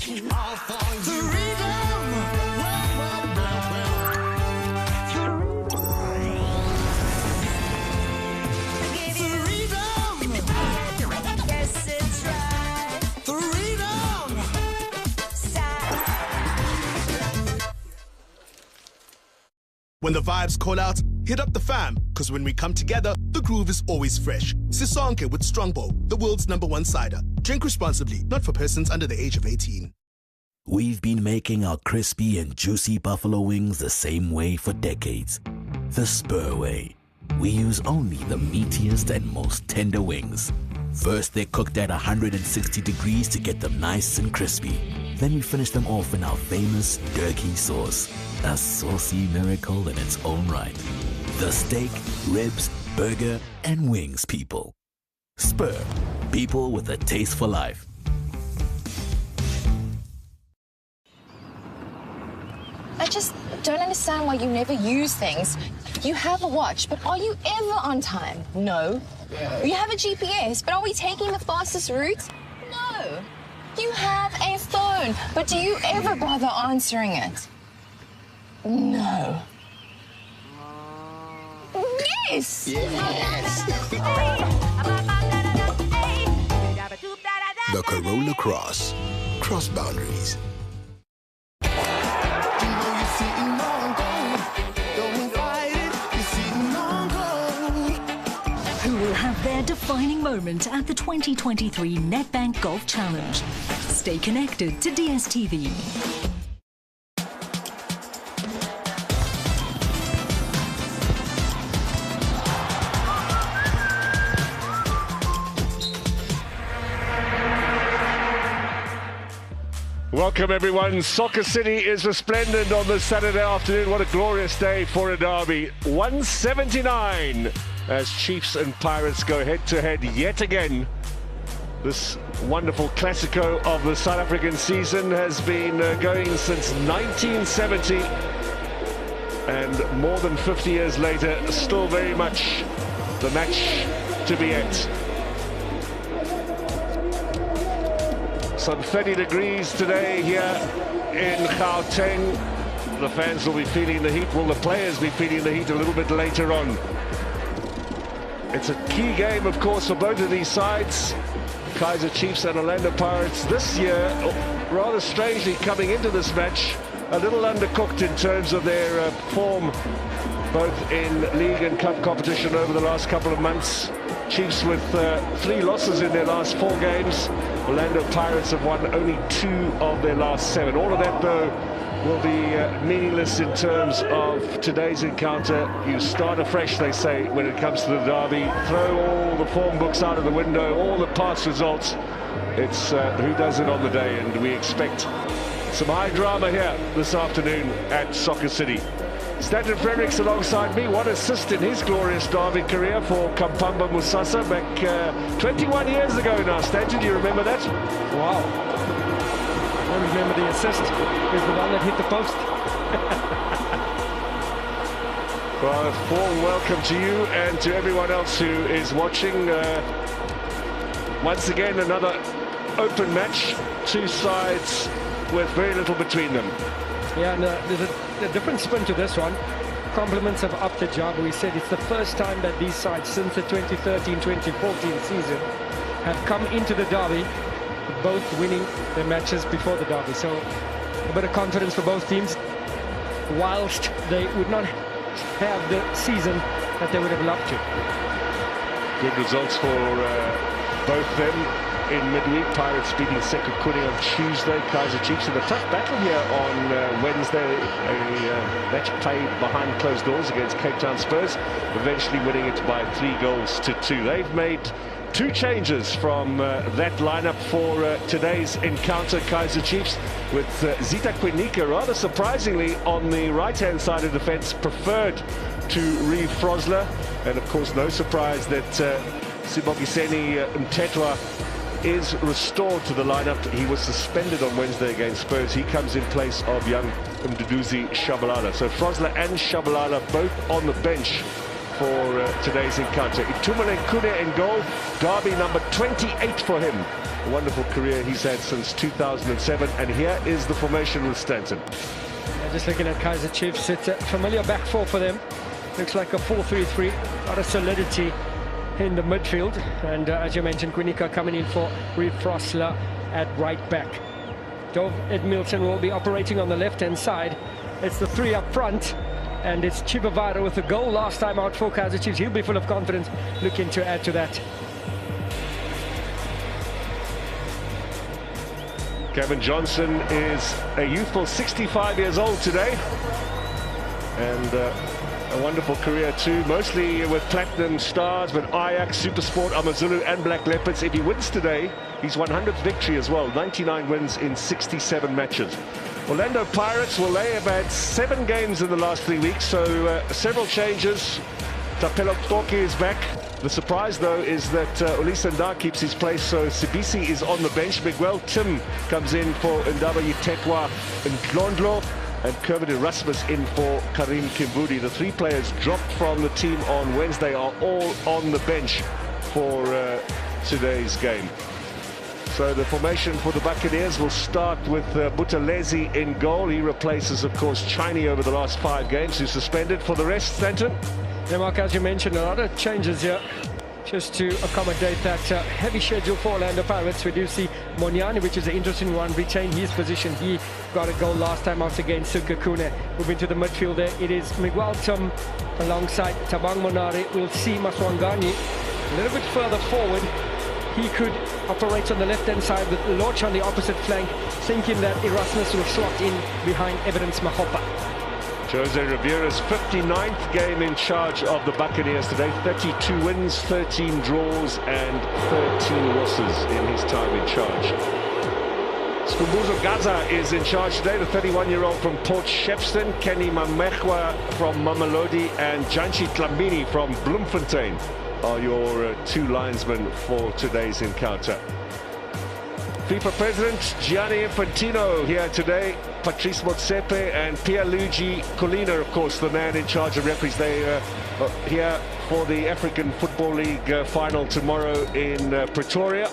All for freedom. Yes, it's right. Freedom. When the vibes call out, hit up the fam, because when we come together, the groove is always fresh. Sisonke with Strongbow, the world's #1 cider. Drink responsibly, not for persons under the age of 18. We've been making our crispy and juicy buffalo wings the same way for decades. The Spur way. We use only the meatiest and most tender wings. First, they're cooked at 160 degrees to get them nice and crispy. Then we finish them off in our famous Durkee sauce, a saucy miracle in its own right. The steak, ribs, burger, and wings, people. Spur, people with a taste for life. I just don't understand why you never use things. You have a watch, but are you ever on time? No. You have a GPS, but are we taking the fastest route? No. You have a phone, but do you ever bother answering it? No. Yes! The Corolla Cross. Cross boundaries. Who will have their defining moment at the 2023 NetBank Golf Challenge? Stay connected to DSTV. Welcome everyone. Soccer City is resplendent on this Saturday afternoon. What a glorious day for a derby. 179 as Chiefs and Pirates go head to head yet again. This wonderful Classico of the South African season has been going since 1970, and more than 50 years later, still very much the match to be at. Some 30 degrees today here in Gauteng. The fans will be feeling the heat. Will the players be feeling the heat a little bit later on? It's a key game, of course, for both of these sides. Kaizer Chiefs and Orlando Pirates this year, rather strangely coming into this match, a little undercooked in terms of their form, both in league and cup competition over the last couple of months. Chiefs with 3 losses in their last 4 games. Orlando Pirates have won only 2 of their last 7. All of that, though, will be meaningless in terms of today's encounter. You start afresh, they say, when it comes to the derby. Throw all the form books out of the window, all the past results. It's who does it on the day, and we expect some high drama here this afternoon at Soccer City. Stanton Fredericks alongside me. One assist in his glorious derby career for Kampamba Musasa back 21 years ago now. Stanton, do you remember that? Wow. I remember the assist. Is the one that hit the post. Well, a warm welcome to you and to everyone else who is watching. Once again, another open match. 2 sides with very little between them. Yeah, and there's a different spin to this one. Compliments have upped the job. We said it's the first time that these sides since the 2013-2014 season have come into the derby, both winning their matches before the derby. So a bit of confidence for both teams, whilst they would not have the season that they would have loved to. Good results for both them. In midweek, Pirates beating Sekhukhune on Tuesday. Kaizer Chiefs in a tough battle here on Wednesday. A match played behind closed doors against Cape Town Spurs, eventually winning it by 3-2. They've made 2 changes from that lineup for today's encounter. Kaizer Chiefs with Zita Kwinika, rather surprisingly, on the right-hand side of the fence, preferred to Reeve Frosler. And of course, no surprise that Sibongiseni Mtetwa is restored to the lineup. He was suspended on Wednesday against Spurs. He comes in place of young Mduduzi Shabalala. So Frosler and Shabalala both on the bench for today's encounter. Itumeleng Kune in goal, Derby number 28 for him. A wonderful career he's had since 2007, and here is the formation with Stanton. Just looking at Kaizer Chiefs, it's a familiar back four for them. Looks like a 4-3-3, a lot of solidity in the midfield. And as you mentioned, Quinica coming in for Reeve Frosler at right back. Dov Edmilson will be operating on the left-hand side. It's the three up front, and it's Chibavara with a goal last time out for Kaizer Chiefs. He'll be full of confidence, looking to add to that. Kevin Johnson is a youthful 65 years old today, and a wonderful career too, mostly with Platinum Stars, but Ajax, Supersport, Amazulu and Black Leopards. If he wins today, his 100th victory as well, 99 wins in 67 matches. Orlando Pirates, well, they have had 7 games in the last 3 weeks, so several changes. Tapelo Toki is back. The surprise, though, is that Olisanda keeps his place, so Sibisi is on the bench. Miguel Tim comes in for Ndaba Yitekwa and Klondlo, and Kermit Erasmus in for Karim Kimbudi. The 3 players dropped from the team on Wednesday are all on the bench for today's game. So the formation for the Buccaneers will start with Buthelezi in goal. He replaces, of course, Chiney over the last 5 games, who's suspended. For the rest, Stanton? Yeah, Mark, as you mentioned, a lot of changes here just to accommodate that heavy schedule for Orlando Pirates. We do see Moniani, which is an interesting one, retain his position. He got a goal last time out against Sukakune. Moving to the midfield there, it is Miguel Tum alongside Tabang Monari. We'll see Maswangani a little bit further forward. He could operate on the left-hand side with Loch on the opposite flank, thinking that Erasmus will slot in behind Evidence Mahopa. Jose Rivera's 59th game in charge of the Buccaneers today. 32 wins, 13 draws and 13 losses in his time in charge. Skumbuzo Gaza is in charge today, the 31-year-old from Port Shepstone. Kenny Mamekwa from Mamelodi and Janchi Tlambini from Bloemfontein are your 2 linesmen for today's encounter. FIFA President Gianni Infantino here today. Patrice Motsepe and Pierluigi Collina, of course, the man in charge of referees. They are here for the African Football League final tomorrow in Pretoria.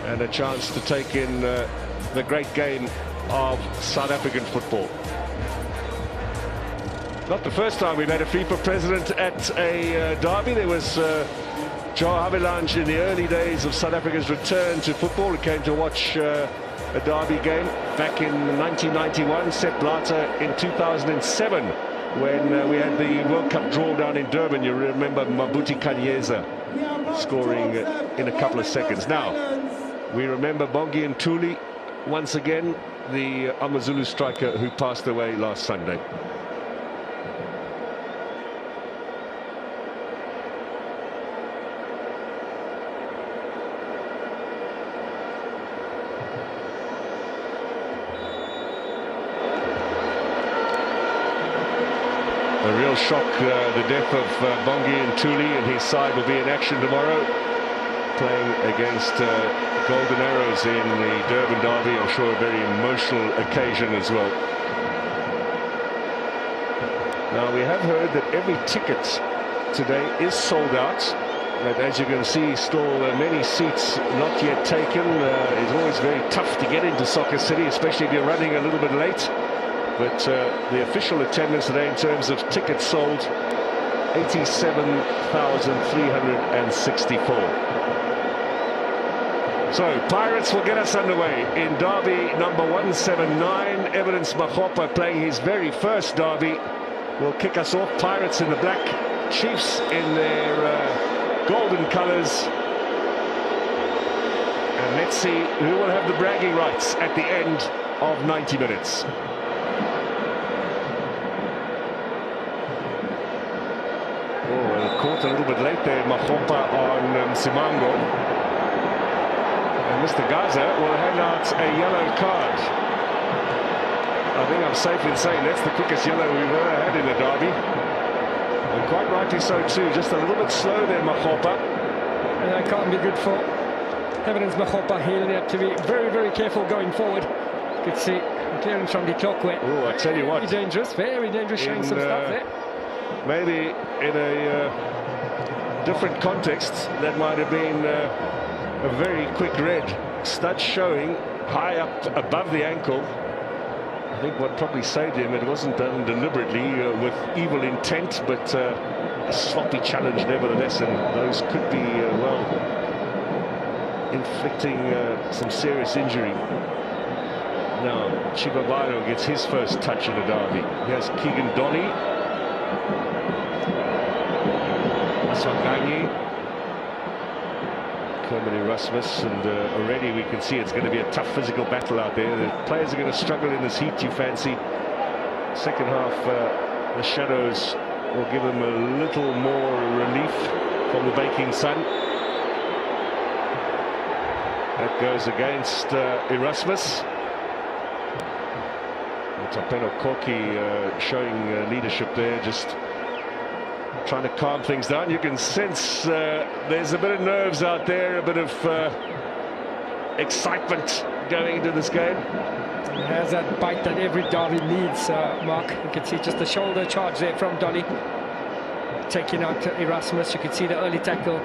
And a chance to take in the great game of South African football. Not the first time we've had a FIFA president at a derby. There was Joe Havilange in the early days of South Africa's return to football. He came to watch a derby game back in 1991, Sepp Blatter in 2007 when we had the World Cup draw down in Durban. You remember Mabuti Kanyeza scoring in a couple of seconds. Now, we remember Bongi and Ntuli, once again, the Amazulu striker who passed away last Sunday. A real shock, the death of Bongi and Ntuli, and his side will be in action tomorrow, playing against Golden Arrows in the Durban Derby. I'm sure a very emotional occasion as well. Now, we have heard that every ticket today is sold out. But as you can see, still many seats not yet taken. It's always very tough to get into Soccer City, especially if you're running a little bit late. But the official attendance today in terms of tickets sold, 87,364. So Pirates will get us underway in derby number 179. Evidence Mahopa playing his very first derby will kick us off. Pirates in the black, Chiefs in their golden colours. And let's see who will have the bragging rights at the end of 90 minutes. Caught a little bit late there, Mahopa on Simango. And Mr. Gaza will hand out a yellow card. I think I'm safe in saying that's the quickest yellow we've ever had in a derby. And quite rightly so too, just a little bit slow there, Mahopa. And that can't be good for Evidence Mahopa. He'll have to be very, very careful going forward. You could see clearance from the clock where. Oh, I tell you what. Very dangerous, showing some stuff there. Maybe in a different context, that might have been a very quick red. Stud showing high up above the ankle. I think what probably saved him, it wasn't done deliberately with evil intent, but a sloppy challenge nevertheless, and those could be, well, inflicting some serious injury. Now, Chibabaro gets his first touch in the derby. Here's Keegan Dolly. Aswanganyi. Kerman Erasmus, and already we can see it's going to be a tough physical battle out there. The players are going to struggle in this heat, you fancy. Second half, the shadows will give them a little more relief from the baking sun. That goes against Erasmus. Tapeno Koki showing leadership there, just trying to calm things down. You can sense there's a bit of nerves out there, a bit of excitement going into this game. It has that bite that every derby needs, Mark. You can see just the shoulder charge there from Dolly, taking out Erasmus. You can see the early tackle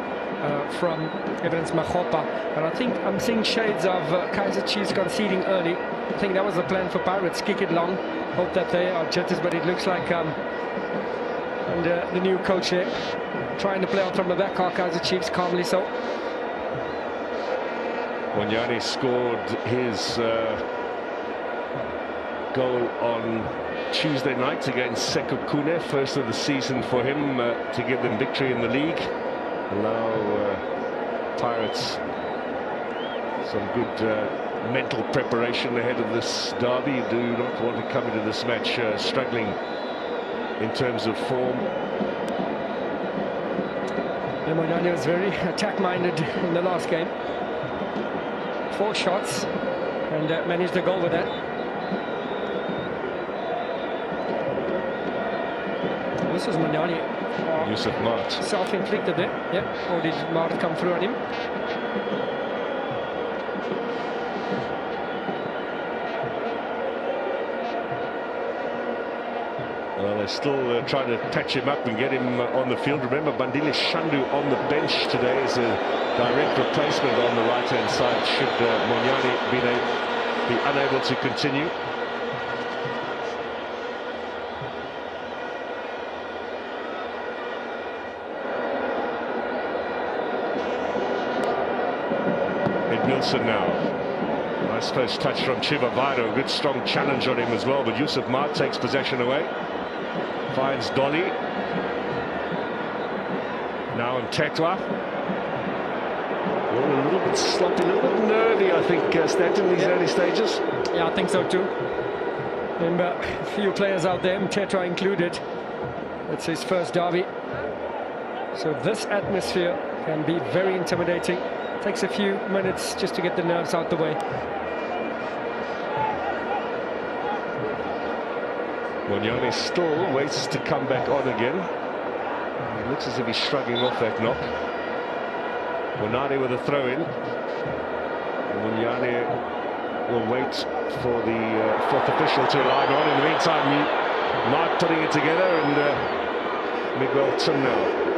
from Evans Mahopa, and I think I'm seeing shades of Kaizer Chiefs conceding early. I think that was the plan for Pirates, kick it long, hope that they are jitters, but it looks like and the new coach here trying to play out from the back, Kaizer Chiefs calmly so. Wanyane scored his goal on Tuesday night against Sekhukhune, first of the season for him, to give them victory in the league. Allow Pirates some good mental preparation ahead of this derby. You do not want to come into this match struggling in terms of form. Monani was very attack-minded in the last game. 4 shots and managed a goal with that. This was Monani. Yusuf Mart. Self-inflicted there, yeah. Or did Mart come through on him? Well, they're still trying to patch him up and get him on the field. Remember, Bandile Shandu on the bench today as a direct replacement on the right-hand side should Monyani be unable to continue. Nilsson now. Nice first touch from Chibabaro. Good strong challenge on him as well, but Yusuf Mart takes possession away. Finds Dolly. Now Mtetwa. A little bit sloppy, a little bit nervy, I think, Stanton, in these early stages. Yeah, I think so too. Remember, a few players out there, Mtetwa included. It's his first derby. So this atmosphere can be very intimidating. Takes a few minutes just to get the nerves out the way. Wanyane still waits to come back on again. It looks as if he's shrugging off that knock. Wanyane with a throw-in. Wanyane will wait for the 4th official to align on. In the meantime, Mark putting it together, and Miguel Tumnell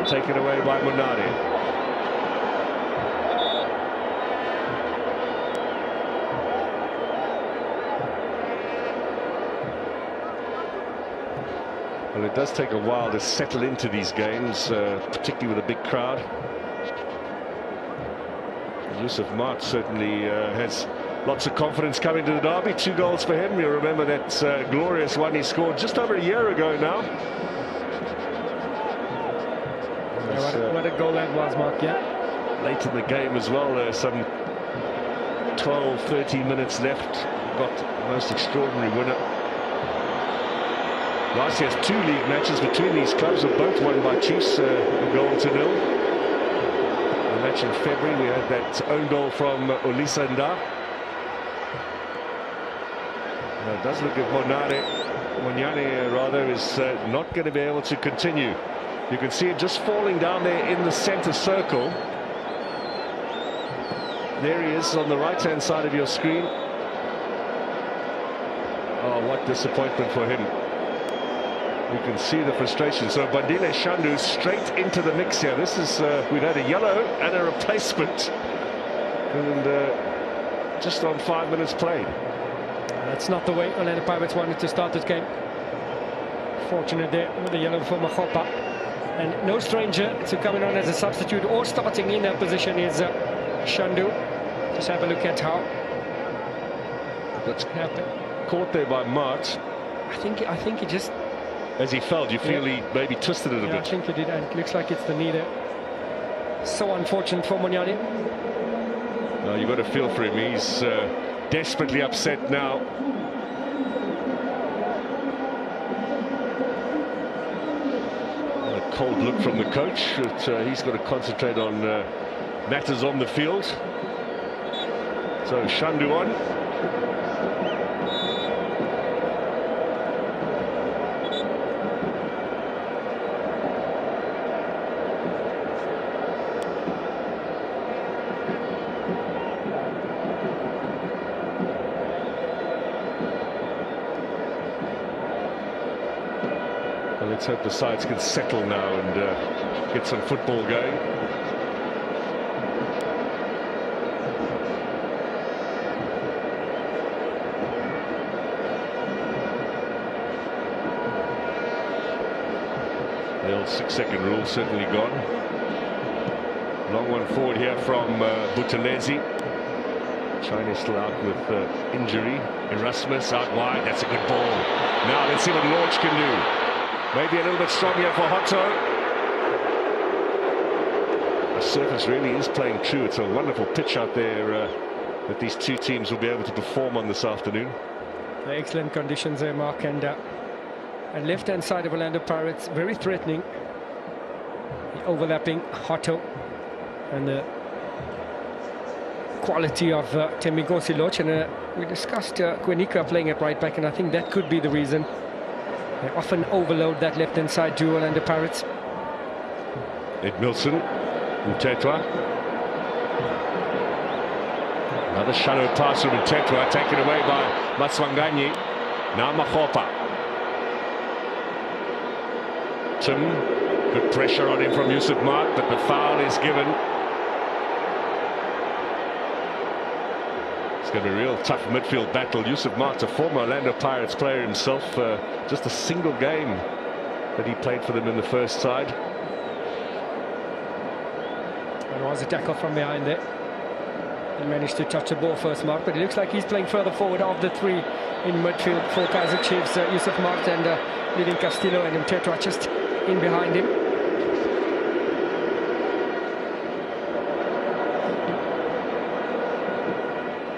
taken away by Munari. Well, it does take a while to settle into these games, particularly with a big crowd. Yusuf Mart certainly has lots of confidence coming to the derby. 2 goals for him. You'll remember that glorious one he scored just over a year ago now. What a goal that was, Mark, yeah. Late in the game as well, some 12, 13 minutes left. Got the most extraordinary winner. Last year's 2 league matches between these clubs were both won by Chiefs, a goal to 0. The match in February, we had that own goal from Olisa Nda. It does look at Monyane rather is not going to be able to continue. You can see it just falling down there in the center circle. There he is on the right-hand side of your screen. Oh, what disappointment for him. You can see the frustration. So Bandile Shandu straight into the mix here. This is, we've had a yellow and a replacement. And just on 5 minutes played. That's not the way Orlando Pirates wanted to start this game. Fortunate there with the yellow for Mahopa. And no stranger to coming on as a substitute or starting in that position is Shandu. Just have a look at how that's happened. Caught there by Mart. I think he just... As he fell, you feel he maybe twisted it a bit? I think he did, and it looks like it's the knee there. So unfortunate for Munyani. No, you've got to feel for him. He's desperately upset now. A cold look from the coach. But, he's got to concentrate on matters on the field. So Shandu on. Let's hope the sides can settle now and get some football going. The old 6-second rule certainly gone. Long one forward here from Buthelezi. China still out with injury. Erasmus out wide. That's a good ball. Now let's see what Lorch can do. Maybe a little bit strong here for Hotto. The surface really is playing true. It's a wonderful pitch out there that these two teams will be able to perform on this afternoon. Excellent conditions there, Mark. And left-hand side of Orlando Pirates, very threatening. The overlapping Hotto and the quality of Thembinkosi Lorch. And we discussed Kwenika playing at right back, and I think that could be the reason. They often overload that left-hand side to Orlando Pirates. Edmilson, Mtetwa. Another shallow pass from Mtetwa, taken away by Matswanganyi. Now Mahopa. Tim, good pressure on him from Yusuf Mark, but the foul is given. It's going to be a real tough midfield battle. Yusuf Mark, a former Orlando Pirates player himself, just a single game that he played for them in the first side. There was a tackle from behind there. He managed to touch the ball first, Mark, but it looks like he's playing further forward of the three in midfield for Kaizer Chiefs. Yusuf Mark and Lidin Castillo and Mtetwa just in behind him.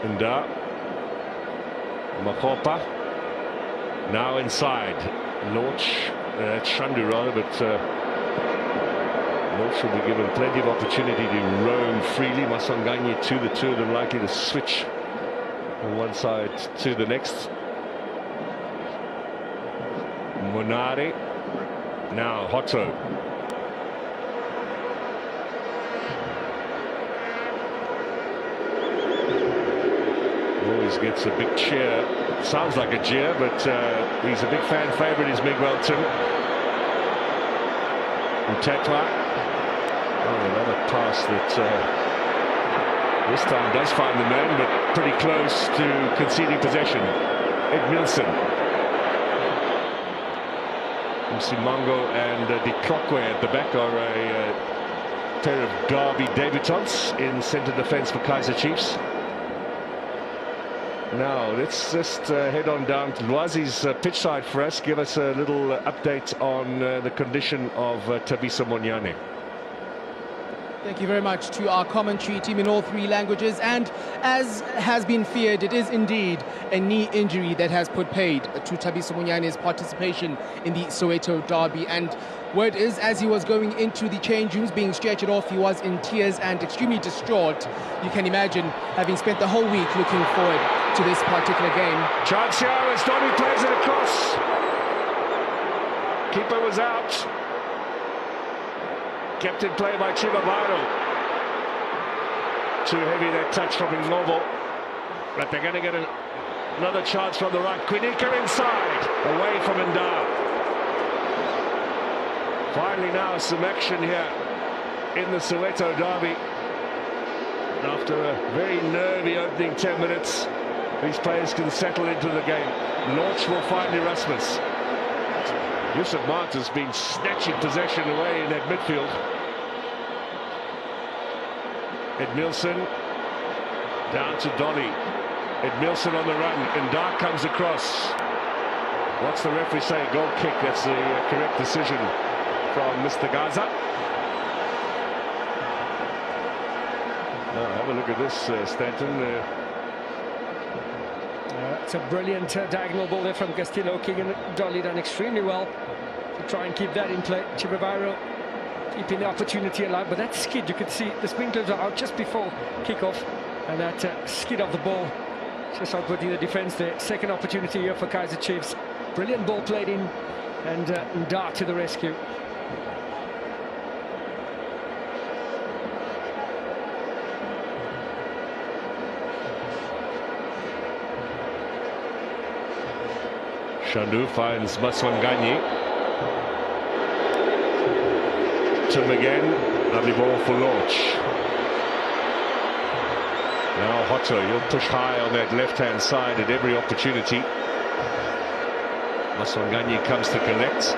Nda, Mahopa, now inside. Lorch, Shandu rather, but Lorch will be given plenty of opportunity to roam freely. Matswanganyi to the two of them, likely to switch from one side to the next. Monari, now Hotto. Always gets a big cheer. Sounds like a jeer, but he's a big fan favourite, is Miguel Tim. Mtetwa. Oh, another pass that this time does find the man, but pretty close to conceding possession. Edmilson. Msimango and Diklokwe at the back are a pair of Derby debutants in centre defence for Kaizer Chiefs. Now, let's just head on down to Lwazi's pitch side for us. Give us a little update on the condition of Thabiso Monyane. Thank you very much to our commentary team in all three languages. And as has been feared, it is indeed a knee injury that has put paid to Thabiso Monyane's participation in the Soweto derby. And word is, as he was going into the change rooms, being stretchered off, he was in tears and extremely distraught. You can imagine, having spent the whole week looking forward to this particular game. Chance here as Donny plays it across. Keeper was out. Kept in play by Chibabaro. Too heavy that touch from Ngobo. But they're going to get a Another chance from the right. Quinika inside, away from Ndar. Finally now some action here in the Soweto derby. After a very nervy opening 10 minutes, these players can settle into the game. Launch will find Erasmus. Yusuf Martin's been snatching possession away in that midfield. Edmilson down to Dolly. Edmilson on the run, and Dark comes across. What's the referee say? Goal kick. That's the correct decision from Mr. Gaza. Now have a look at this, Stanton. It's a brilliant diagonal ball there from Castillo. Keegan Dolly done extremely well to try and keep that in play. Chibavaro keeping the opportunity alive, but that skid, you could see the sprinklers are out just before kickoff, and that skid of the ball just outputting the defense there. Second opportunity here for Kaizer Chiefs. Brilliant ball played in, and Ndar to the rescue. Shandu finds Maswanganyi. Tim again, lovely ball for Launch. Now Hotto, he'll push high on that left-hand side at every opportunity. Maswanganyi comes to connect.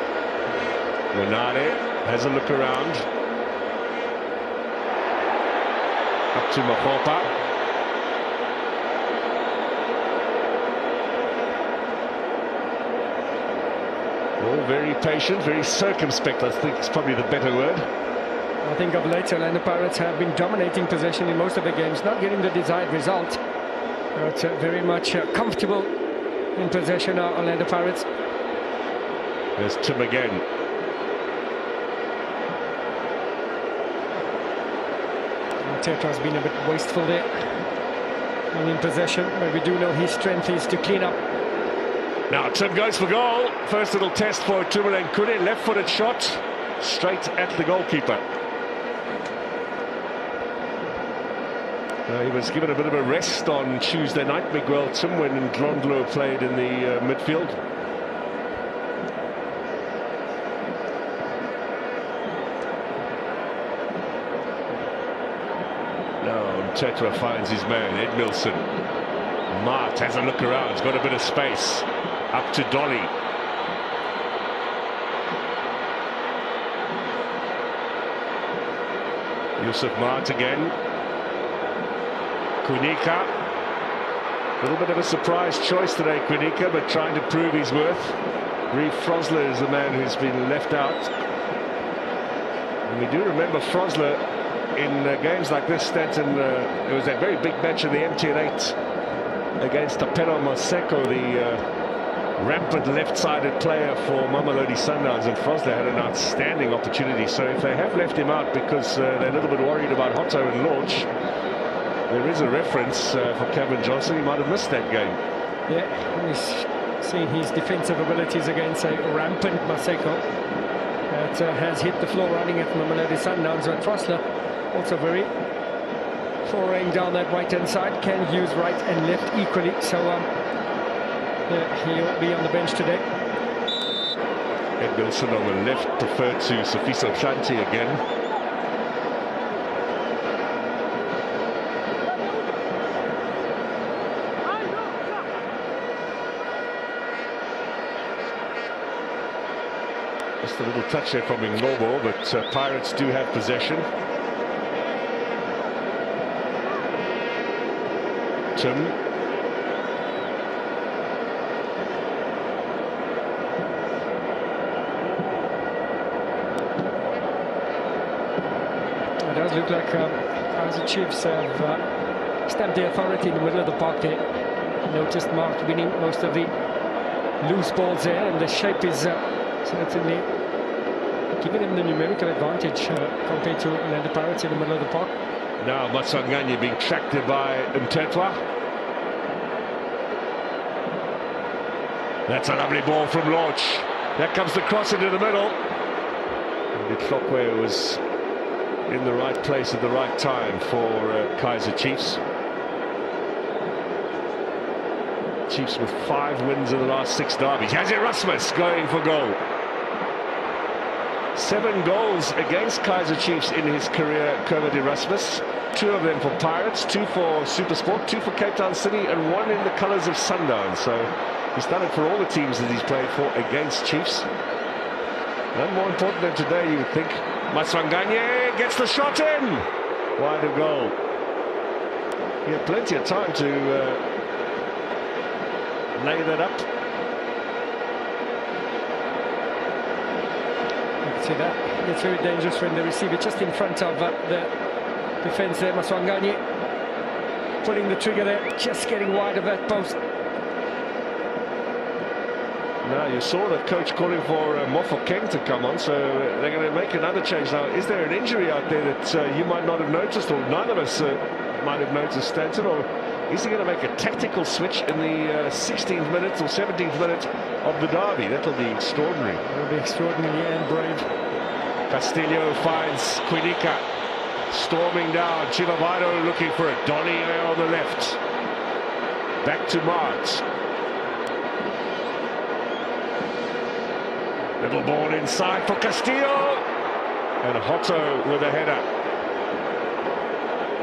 Wenare has a look around. Up to Mahopa. All very patient, very circumspect, I think is probably the better word. I think of late, Orlando Pirates have been dominating possession in most of the games, not getting the desired result, but very much comfortable in possession of Orlando Pirates. There's Tim again. Tetra's been a bit wasteful there and in possession, but we do know his strength is to clean up. Now Tim goes for goal. First little test for Tumalen Kune. Left-footed shot straight at the goalkeeper. He was given a bit of a rest on Tuesday night, Miguel Tim, when Ndlondlo played in the midfield. Now Tetra finds his man, Edmilson. Mart has a look around, he's got a bit of space. Up to Dolly. Yusuf Mart again. Kunika. A little bit of a surprise choice today, Kunika, but trying to prove his worth. Reeve Frosler is the man who's been left out. And we do remember Frosler in games like this, Stanton. It was that very big match in the MTN 8 against Tapero Maseko, the rampant left-sided player for Mamelodi Sundowns, and Frosler had an outstanding opportunity. So if they have left him out because they're a little bit worried about Hotto and Launch, there is a reference for Kevin Johnson. He might have missed that game. Yeah, he's seeing his defensive abilities against a rampant Maseko that has hit the floor running at Mamelodi Sundowns. And Frosler also very foraying down that right-hand side, can use right and left equally. So he'll be on the bench today. Edmilson on the left, preferred to Sifiso Shanti again. Just a little touch there from Ngobo, but Pirates do have possession. Tim. It does look like Kaizer Chiefs have stamped the authority in the middle of the park there. Noticed Mark winning most of the loose balls there, and the shape is certainly giving him the numerical advantage compared to Orlando Pirates in the middle of the park. Now Maswanganyi being tracked by Mtetwa. That's a lovely ball from Launch. There comes the cross into the middle. And Itlokwe was in the right place at the right time for Kaizer Chiefs. Chiefs with 5 wins in the last 6 derbies. Kaizer Chiefs going for goal. 7 goals against Kaizer Chiefs in his career, Kaizer Chiefs. 2 of them for Pirates, 2 for Supersport, 2 for Cape Town City, and 1 in the colours of Sundown. So he's done it for all the teams that he's played for against Chiefs. None more important than today, you would think. Maswanganye gets the shot in. Wide of goal. He had plenty of time to lay that up. You can see that. It's very dangerous when they receive it just in front of the defence there. Maswanganye pulling the trigger there, just getting wide of that post. Now you saw the coach calling for Mofo Keng to come on, so they're going to make another change. Now, is there an injury out there that you might not have noticed, or none of us might have noticed, Stanton, or is he going to make a tactical switch in the 16th minute or 17th minute of the derby? That'll be extraordinary. It'll be extraordinary and brave. Castillo finds Quinica, storming down. Chivavado looking for it. Donny on the left. Back to Mart. Little ball inside for Castillo. And Hotto with a header.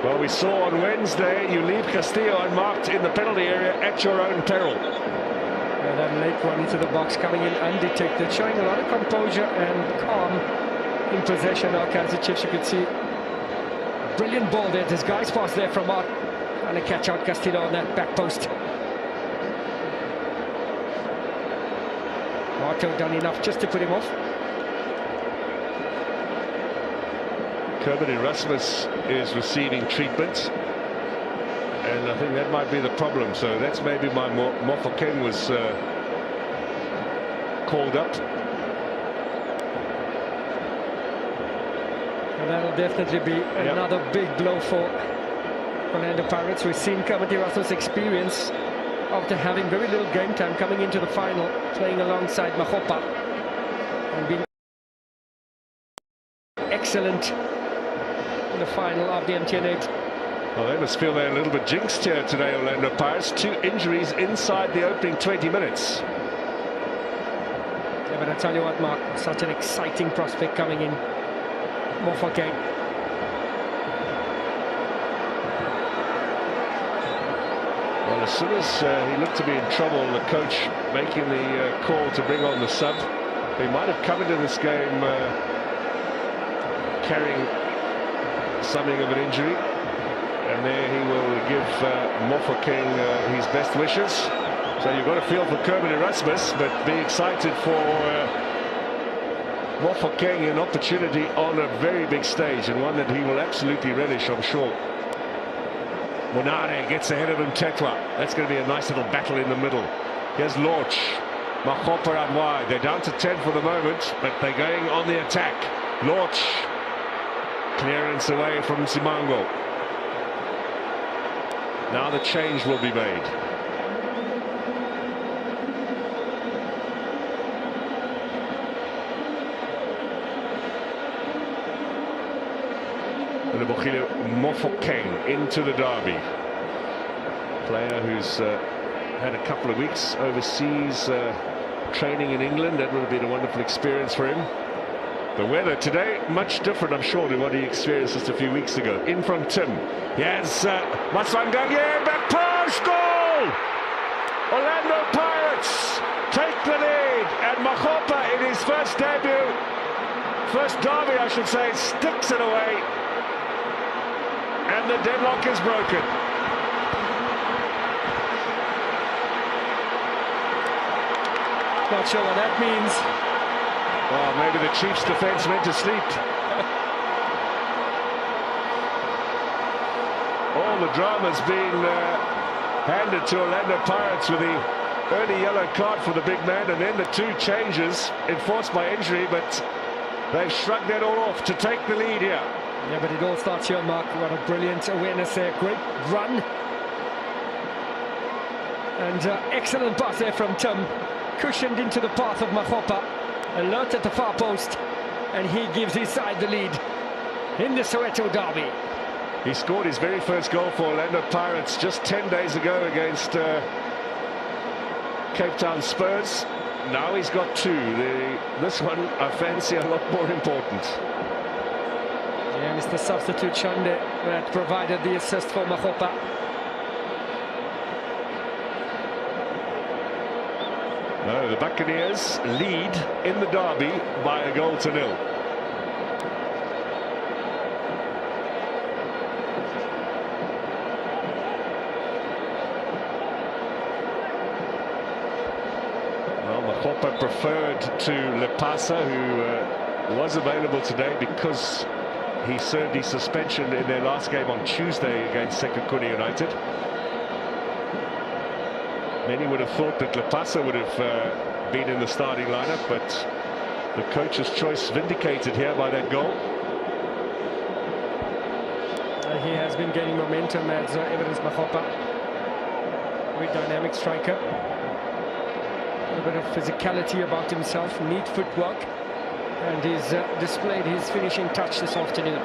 Well, we saw on Wednesday, you leave Castillo unmarked in the penalty area at your own peril. Yeah, that late run into the box coming in undetected, showing a lot of composure and calm in possession of Kaizer Chiefs. You could see brilliant ball there. This guy's pass there from Mart, trying to catch out Castillo on that back post. Marto done enough just to put him off. Kaizer Erasmus is receiving treatment, and I think that might be the problem. So that's maybe why Mofo Keng was called up. And that'll definitely be another big blow for Orlando Pirates. We've seen Kaizer Erasmus' experience after having very little game time coming into the final, playing alongside Mahopa and being excellent in the final of the MTN 8. Well, they must feel they're a little bit jinxed here today, Orlando Pirates. 2 injuries inside the opening 20 minutes. Yeah, but I tell you what, Mark, such an exciting prospect coming in. Mofo Keng. Well, as soon as he looked to be in trouble, the coach making the call to bring on the sub, he might have come into this game carrying something of an injury, and there he will give Mofo Keng his best wishes. So you've got to feel for Kaizer Erasmus, but be excited for Mofo Keng, an opportunity on a very big stage, and one that he will absolutely relish, I'm sure. Monare gets ahead of him, Tetwa. That's going to be a nice little battle in the middle. Here's Lorch. Mahopa out wide. They're down to 10 for the moment, but they're going on the attack. Lorch. Clearance away from Simango. Now the change will be made. Mofo Keng into the derby. Player who's had a couple of weeks overseas training in England. That would have been a wonderful experience for him. The weather today, much different, I'm sure, to what he experienced just a few weeks ago. In from Tim. Yes, Maswanganye, back post, goal! Orlando Pirates take the lead, and Mahopa in his first debut, first derby, I should say, sticks it away. And the deadlock is broken. Not sure what that means. Well, maybe the Chiefs' defence went to sleep. All the drama's been handed to Orlando Pirates with the early yellow card for the big man, and then the 2 changes enforced by injury, but they've shrugged that all off to take the lead here. Yeah, but it all starts here, Mark. What a brilliant awareness there. Great run. And excellent pass there from Tim. Cushioned into the path of Mahopa. Alert at the far post. And he gives his side the lead in the Soweto derby. He scored his very first goal for Orlando Pirates just 10 days ago against Cape Town Spurs. Now he's got two. This one I fancy a lot more important. Yeah, it's the substitute Chande that provided the assist for Makgopa. No, the Buccaneers lead in the derby by a goal to nil. Makgopa preferred to Lepasa, who was available today because he served his suspension in their last game on Tuesday against Sekhukhune United. Many would have thought that Lepasa would have been in the starting lineup, but the coach's choice vindicated here by that goal. He has been gaining momentum as evidence Makgopa. Very dynamic striker. A bit of physicality about himself, neat footwork, and he's displayed his finishing touch this afternoon.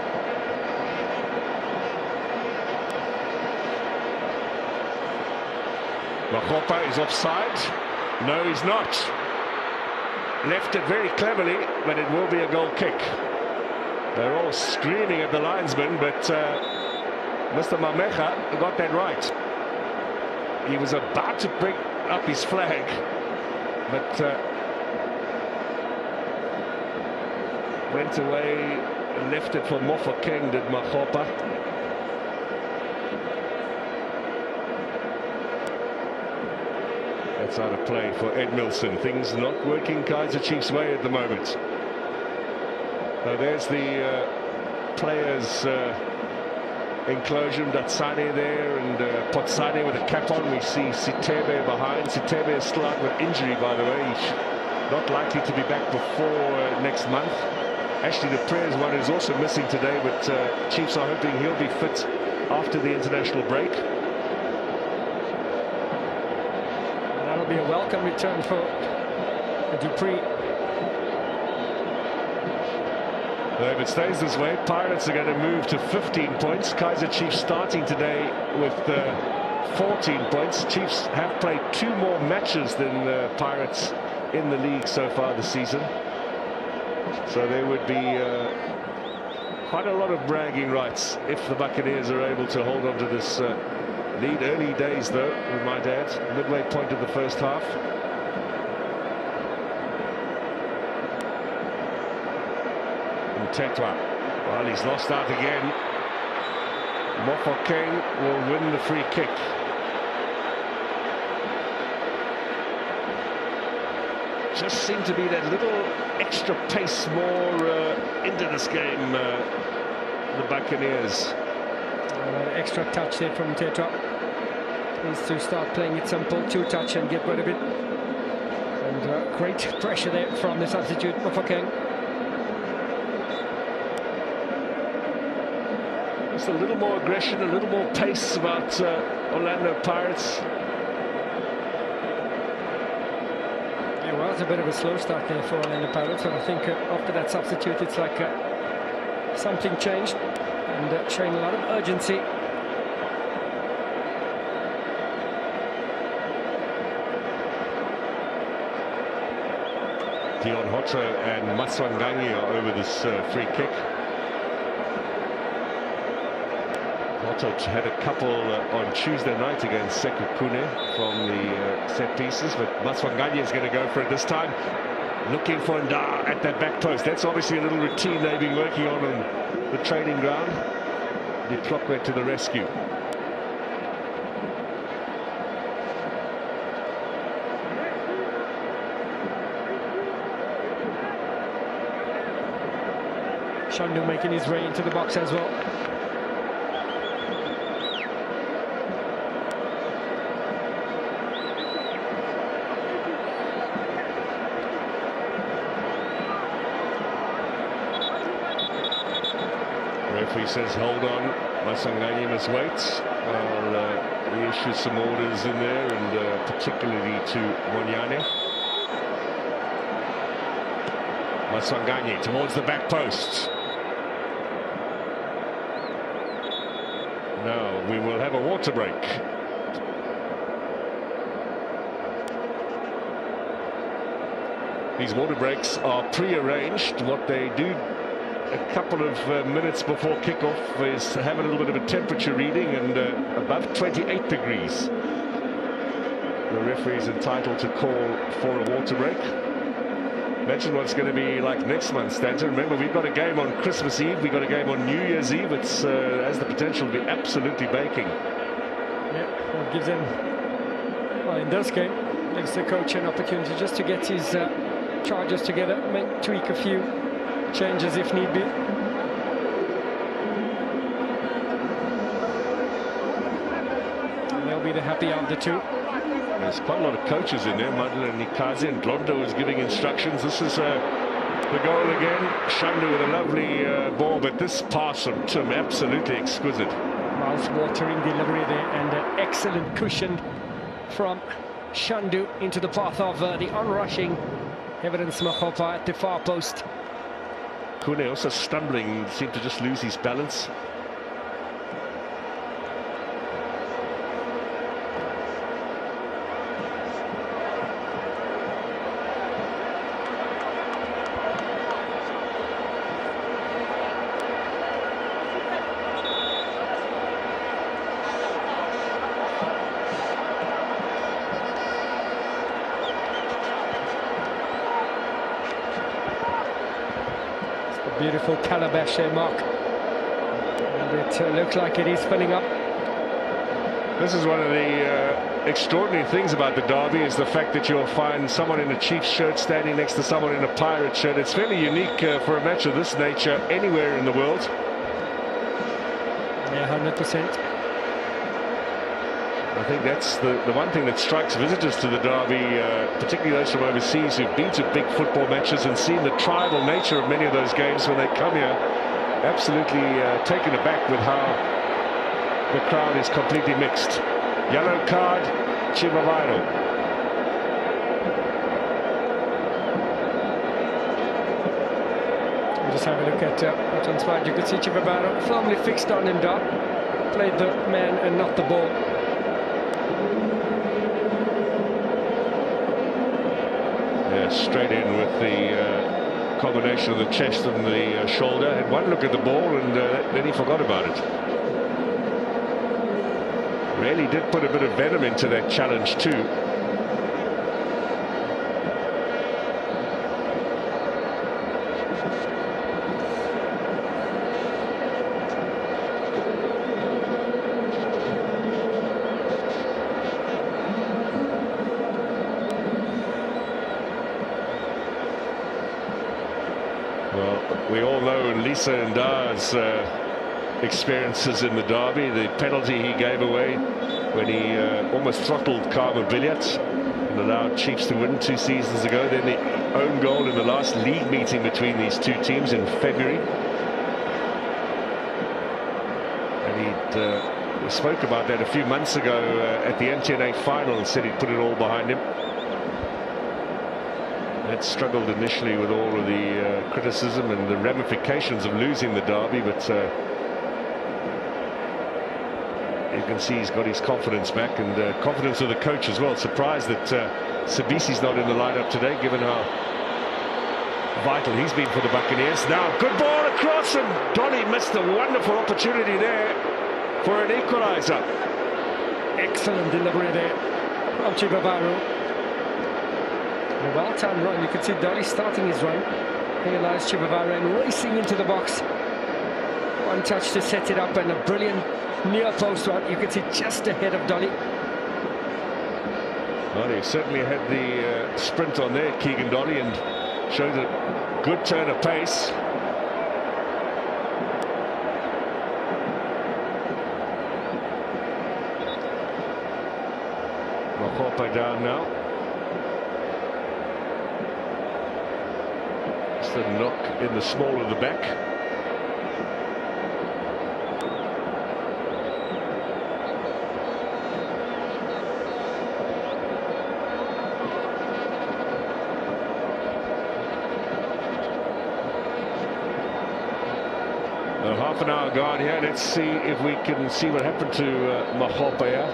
Makgopa is offside. No, he's not. Left it very cleverly, but it will be a goal kick. They're all screaming at the linesman, but Mr. Mamecha got that right. He was about to bring up his flag, but went away and left it for Mofokeng, did Makgopa. That's out of play for Edmilson. Things not working Kaizer Chiefs' way at the moment. So there's the players' enclosure. Datsane there and Potsane with a cap on. We see Sitebe behind. Sitebe is still out with injury, by the way. He's not likely to be back before next month. Ashley the Prayers one is also missing today, but Chiefs are hoping he'll be fit after the international break. That'll be a welcome return for Dupree. If it stays this way, Pirates are going to move to 15 points. Kaizer Chiefs starting today with 14 points. Chiefs have played 2 more matches than Pirates in the league so far this season. So there would be quite a lot of bragging rights if the Buccaneers are able to hold on to this lead. Early days, though, we might add. Midway point of the first half. Tetwa, well, he's lost out again. Mofokeng will win the free kick. Just seemed to be that little extra pace more into this game, the Buccaneers. Extra touch there from Tetwa. Needs to start playing it simple, 2-touch and get rid of it. And great pressure there from the substitute, Mofokeng. Just a little more aggression, a little more pace about Orlando Pirates. Yeah, well, it's a bit of a slow start there for Orlando Pirates, but I think after that substitute, it's like something changed and showing a lot of urgency. Dion Hotto and Maswanganyi are over this free kick. Hotto had a couple on Tuesday night against Sekhukhune from the set pieces, but Maswanganyi is going to go for it this time. Looking for Nda at that back post. That's obviously a little routine they've been working on the training ground. The clock went to the rescue. Shandu making his way into the box as well. Referee says hold on, Maswanganyi must wait. Well, he issued some orders in there, and particularly to Monyane. Maswanganyi towards the back post. No, we will have a water break. These water breaks are pre-arranged. What they do a couple of minutes before kickoff is to have a little bit of a temperature reading, and above 28 degrees. The referee is entitled to call for a water break. Imagine what it's going to be like next month, Stanton. Remember, we've got a game on Christmas Eve, we've got a game on New Year's Eve. It has the potential to be absolutely baking. Yeah, well, it gives them, well, in this game, gives the coach an opportunity just to get his charges together, tweak a few changes if need be. And they'll be the happy of the two. There's quite a lot of coaches in there. Madeleine Nikazi and Glondo is giving instructions. This is the goal again. Shandu with a lovely ball, but this pass from Tim, absolutely exquisite. Mouth-watering delivery there, and an excellent cushion from Shandu into the path of the onrushing Evidence Mahopa at the far post. Kune also stumbling, seemed to just lose his balance. Beautiful calabash there, Mark. And it looks like it is filling up. This is one of the extraordinary things about the derby, is the fact that you'll find someone in a Chiefs shirt standing next to someone in a Pirate shirt. It's fairly unique for a match of this nature anywhere in the world. Yeah, 100%. I think that's the one thing that strikes visitors to the derby, particularly those from overseas who've been to big football matches and seen the tribal nature of many of those games. When they come here, absolutely taken aback with how the crowd is completely mixed. Yellow card, Chivavaro. We'll just have a look at what transpired. You could see Chivavaro firmly fixed on Nda, played the man and not the ball. Straight in with the combination of the chest and the shoulder. Had one look at the ball, and then he forgot about it. Really did put a bit of venom into that challenge too. We all know Lisa Nda's experiences in the derby, the penalty he gave away when he almost throttled Karma Billiat and allowed Chiefs to win 2 seasons ago. Then the own goal in the last league meeting between these two teams in February. And he spoke about that a few months ago at the NTNA final and said he'd put it all behind him. Had struggled initially with all of the criticism and the ramifications of losing the derby, but you can see he's got his confidence back, and confidence of the coach as well. Surprised that Sabisi's not in the lineup today, given how vital he's been for the Buccaneers. Now, good ball across, and Donny missed a wonderful opportunity there for an equaliser. Excellent delivery there from Chivavaro. A well-timed run. You can see Dolly starting his run. Here lies Chivavaro and racing into the box. One touch to set it up, and a brilliant near post one. You can see just ahead of Dolly. Well, he certainly had the sprint on there, Keegan Dolly, and showed a good turn of pace. Mahopa down now. A knock in the small of the back. Half an hour gone here. Let's see if we can see what happened to Mahopa here.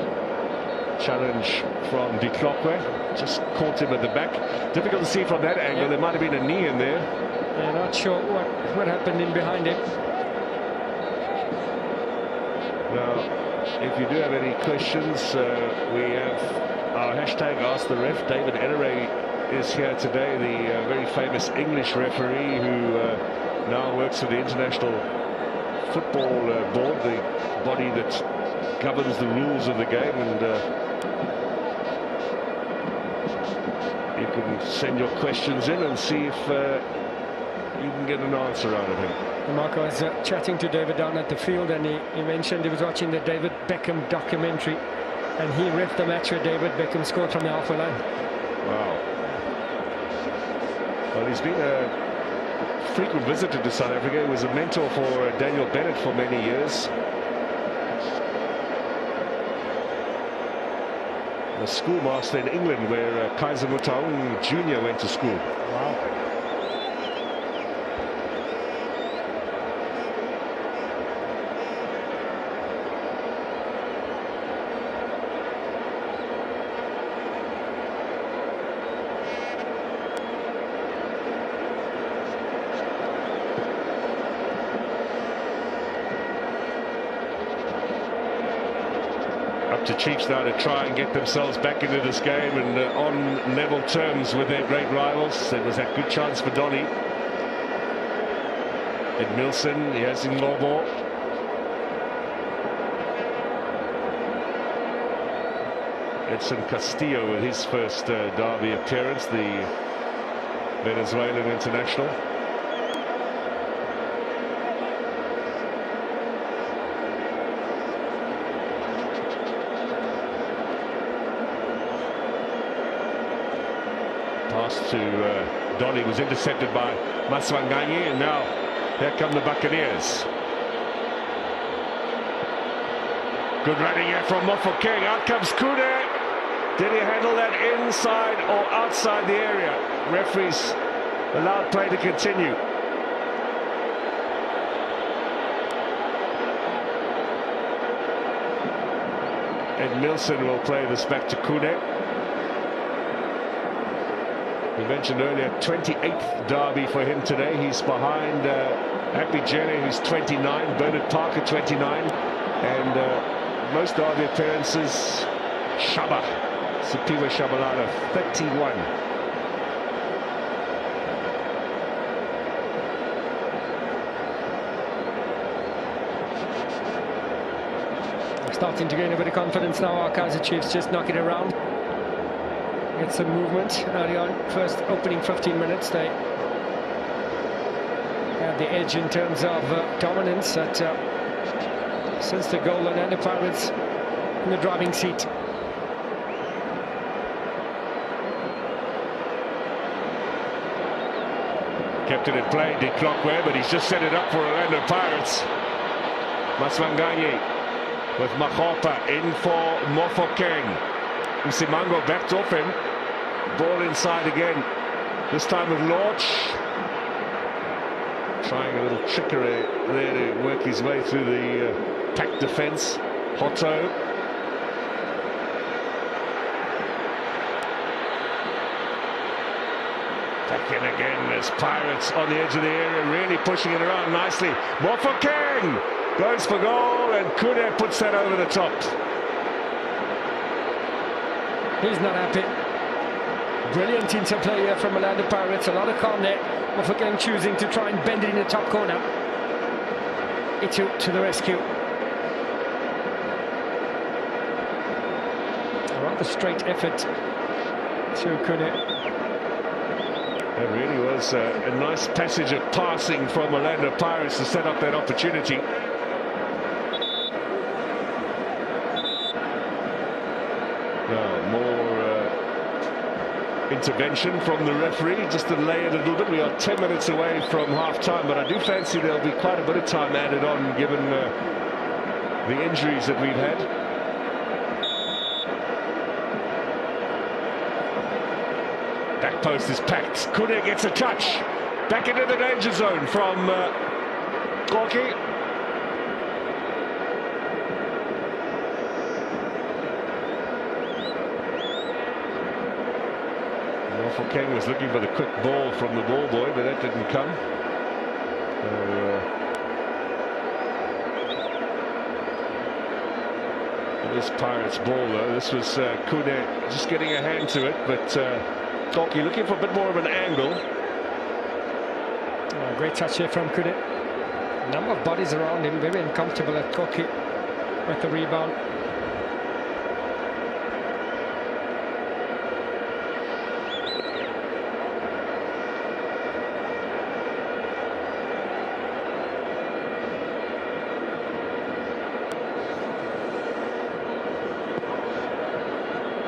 challenge from De Klokwe, just caught him at the back. Difficult to see from that angle. There might have been a knee in there. Yeah, not sure what happened in behind him. Now, if you do have any questions, we have our hashtag Ask the Ref. David Ederay is here today, the very famous English referee who now works for the International Football Board, the body that governs the rules of the game, and you can send your questions in and see if you can get an answer out of him. Marco was chatting to David down at the field, and he mentioned he was watching the David Beckham documentary, and he reffed the match where David Beckham scored from the halfway line. Wow. Well, he's been a frequent visitor to South Africa. He was a mentor for Daniel Bennett for many years. A schoolmaster in England where Kaizer Chiefs Jr. went to school. Wow. To Chiefs now to try and get themselves back into this game and on level terms with their great rivals. There was that good chance for Donny. Ed Milson, he has Ngobo. Edson Castillo with his first derby appearance, the Venezuelan international. Pass to Donny was intercepted by Maswanganyi, and now here come the Buccaneers. Good running here from Mofokeng. Out comes Kude. Did he handle that inside or outside the area? Referees allowed play to continue. Ed Milson will play this back to Kude. We mentioned earlier, 28th derby for him today. He's behind Happy Jenny, who's 29, Bernard Parker, 29, and most derby appearances, Shaba, Sipiwe Shabalala, 31. Starting to gain a bit of confidence now. Our Kaizer Chiefs just knock it around. Get some movement early on. First opening 15 minutes, they had the edge in terms of dominance. At since the goal, and the Pirates in the driving seat. Kept it in play, De Klokwe, but he's just set it up for Orlando Pirates. Maswanganyi with Mahopa in for Mofokeng. Usimango backed off him. Ball inside again. This time with Lorch. Trying a little trickery there to work his way through the packed defence. Hotto. Back in again as Pirates on the edge of the area, really pushing it around nicely. Mofokeng goes for goal, and Kude puts that over the top. He's not happy. Brilliant interplay here from Orlando Pirates. A lot of calm there. Mofokeng choosing to try and bend it in the top corner. Itu to the rescue. A rather straight effort to Kude. It really was a nice passage of passing from Orlando Pirates to set up that opportunity. More intervention from the referee just to delay it a little bit. We are 10 minutes away from half-time, but I do fancy there'll be quite a bit of time added on given the injuries that we've had. Back post is packed. Kude gets a touch. Back into the danger zone from Gorky. Mofokeng was looking for the quick ball from the ball boy, but that didn't come. This Pirates ball, though, this was Kune just getting a hand to it, but Koki looking for a bit more of an angle. Great touch here from Kune. A number of bodies around him, very uncomfortable at Koki with the rebound.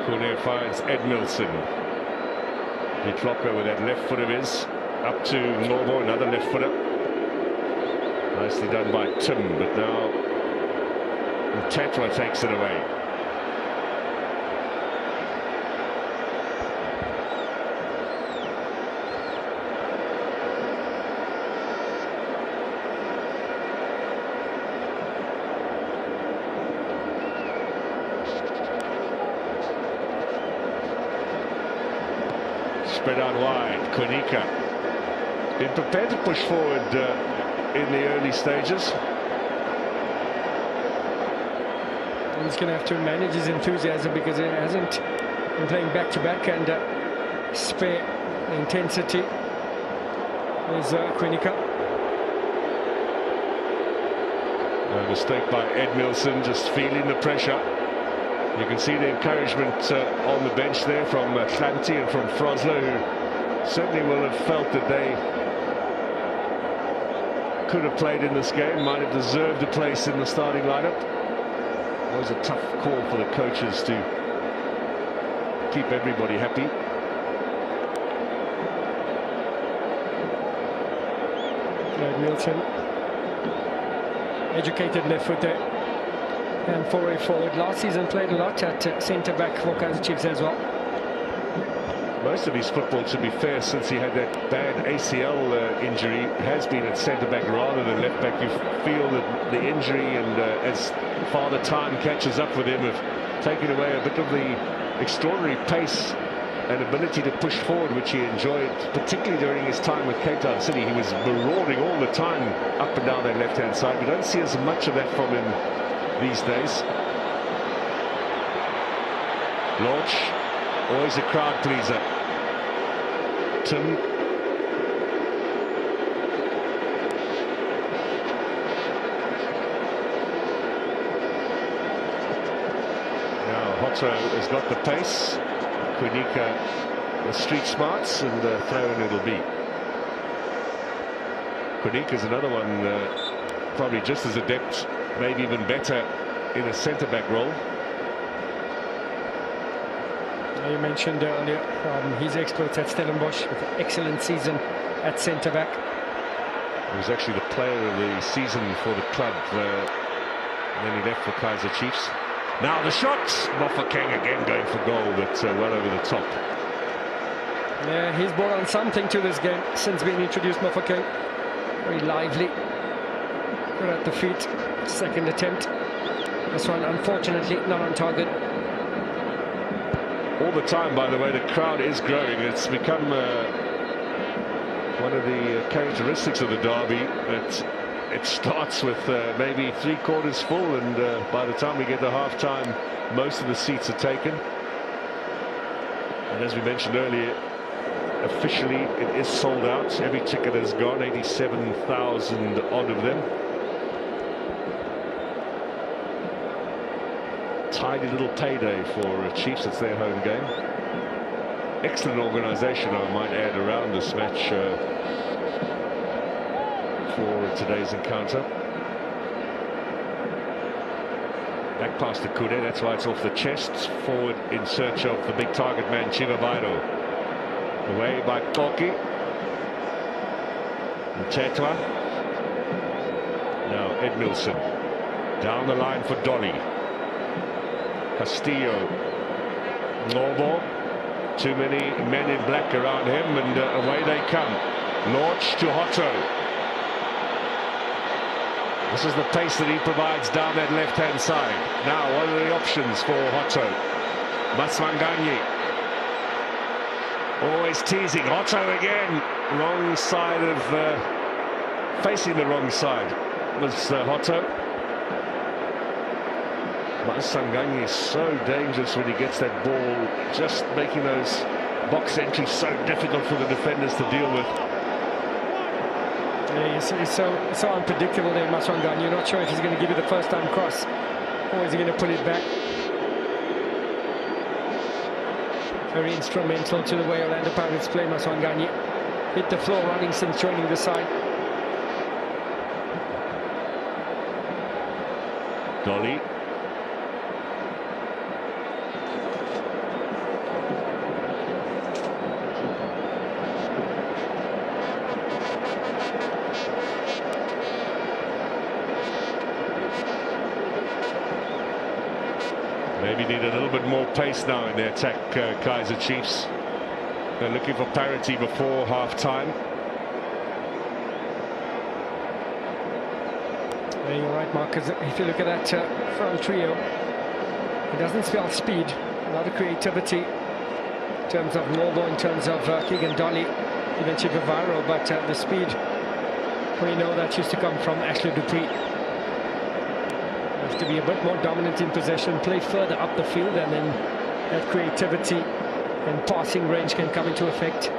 Kune finds Edmilson. Ditloko with that left foot of his. Up to Nobo, another left footer. Nicely done by Tim, but now Tatwa takes it away. Spread out wide, Konika. Been prepared to push forward in the early stages. He's going to have to manage his enthusiasm because he hasn't been playing back-to-back and spare the intensity. There's Konika. A mistake by Edmilson, just feeling the pressure. You can see the encouragement on the bench there from Klanti and from Frosler, who certainly will have felt that they could have played in this game, might have deserved a place in the starting lineup. Always a tough call for the coaches to keep everybody happy. Milton, educated left foot there, and forward. Last season played a lot at centre-back for Kaizer Chiefs as well. Most of his football, to be fair, since he had that bad ACL injury, has been at centre-back rather than left-back. You feel that the injury and as Father Time catches up with him, have taken away a bit of the extraordinary pace and ability to push forward, which he enjoyed, particularly during his time with Cape Town City. He was marauding all the time up and down that left-hand side. We don't see as much of that from him these days. Launch, always a crowd pleaser. Tim. Now Hotto has got the pace. Konika the street smarts, and throw in it'll be. Konika's another one, probably just as adept, maybe even better in a centre-back role. You mentioned earlier his exploits at Stellenbosch with an excellent season at centre-back. He was actually the player of the season for the club, and then he left for Kaizer Chiefs. Now the shot! Mofokeng again going for goal, but well over the top. Yeah, he's brought on something to this game since being introduced, Mofokeng. Very lively. Good at the feet. Second attempt. This one, unfortunately, not on target. All the time, by the way, the crowd is growing. It's become one of the characteristics of the derby that it starts with maybe 3/4 full, and by the time we get to half-time, most of the seats are taken. And as we mentioned earlier, officially it is sold out. Every ticket has gone, 87,000 odd of them. Tidy little payday for Chiefs. It's their home game. Excellent organisation, I might add, around this match for today's encounter. Back past the Kude, that's why it's off the chest. Forward in search of the big target man, Chivabairo. Away by Koki. And Tetwa. Now Edmilson. Down the line for Dolly. Castillo. Nobo. Too many men in black around him, and away they come. Launch to Hotto. This is the pace that he provides down that left-hand side. Now, what are the options for Hotto? Maswanganyi. Always teasing. Otto again. Wrong side of... facing the wrong side was Otto. Maswanganyi is so dangerous when he gets that ball, just making those box entries so difficult for the defenders to deal with. Yeah, he's so unpredictable there, Maswanganyi. You're not sure if he's going to give you the first time cross or is he going to pull it back. Very instrumental to the way Orlando Pirates play. Maswanganyi hit the floor running since joining the side. Dolly. Maybe need a little bit more pace now in the attack, Kaizer Chiefs. They're looking for parity before half-time. Yeah, you're right, Mark, because if you look at that front trio, it doesn't spell speed, a lot of creativity in terms of Lobo, in terms of Keegan Dolly, even Chivavaro, but the speed, we know that used to come from Ashley Dupree. Have to be a bit more dominant in possession, play further up the field, and then that creativity and passing range can come into effect.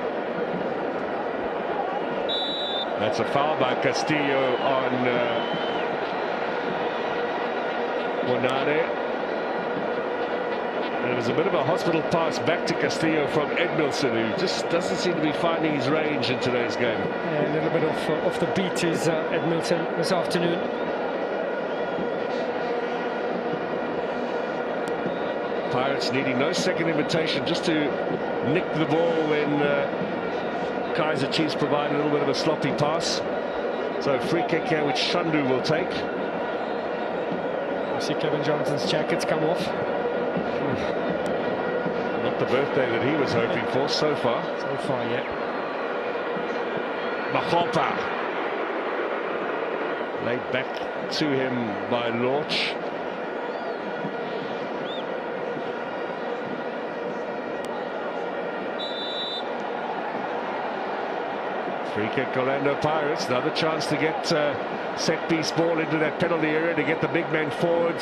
That's a foul by Castillo on Monade. And it was a bit of a hospital pass back to Castillo from Edmilson, who just doesn't seem to be finding his range in today's game. Yeah, a little bit off the beat is Edmilson this afternoon. Pirates needing no second invitation, just to nick the ball when Kaizer Chiefs provide a little bit of a sloppy pass. So free kick here, which Shandu will take. You see Kevin Johnson's jackets come off. Not the birthday that he was hoping for so far. So far, yeah. Mahopa. Laid back to him by Lorch. Free kick, Orlando Pirates. Another chance to get set-piece ball into that penalty area to get the big men forward.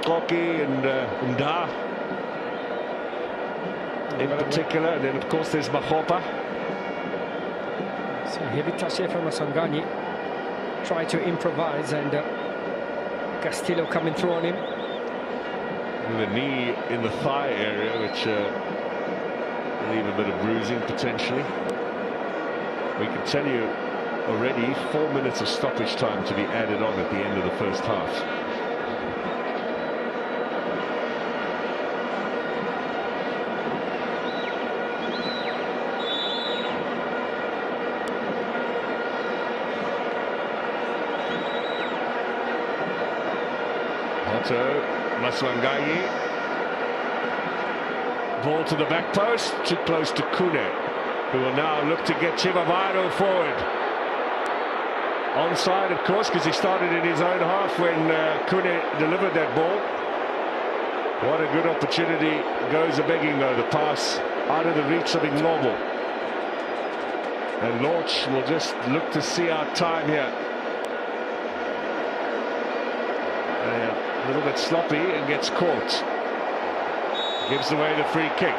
Koki and Nda in particular. And then, of course, there's Mahopa. So heavy touch here from Maswanganyi. Try to improvise, and Castillo coming through on him. With a knee in the thigh area, which leave a bit of bruising potentially. We can tell you already 4 minutes of stoppage time to be added on at the end of the first half. Otto, Maswanganyi. Ball to the back post, too close to Kune, who will now look to get Chivavaro forward. Onside, of course, because he started in his own half when Kune delivered that ball. What a good opportunity. Goes a-begging, though, the pass out of the reach of Inglobo. And Lorch will just look to see out time here. A little bit sloppy and gets caught. Gives away the free kick.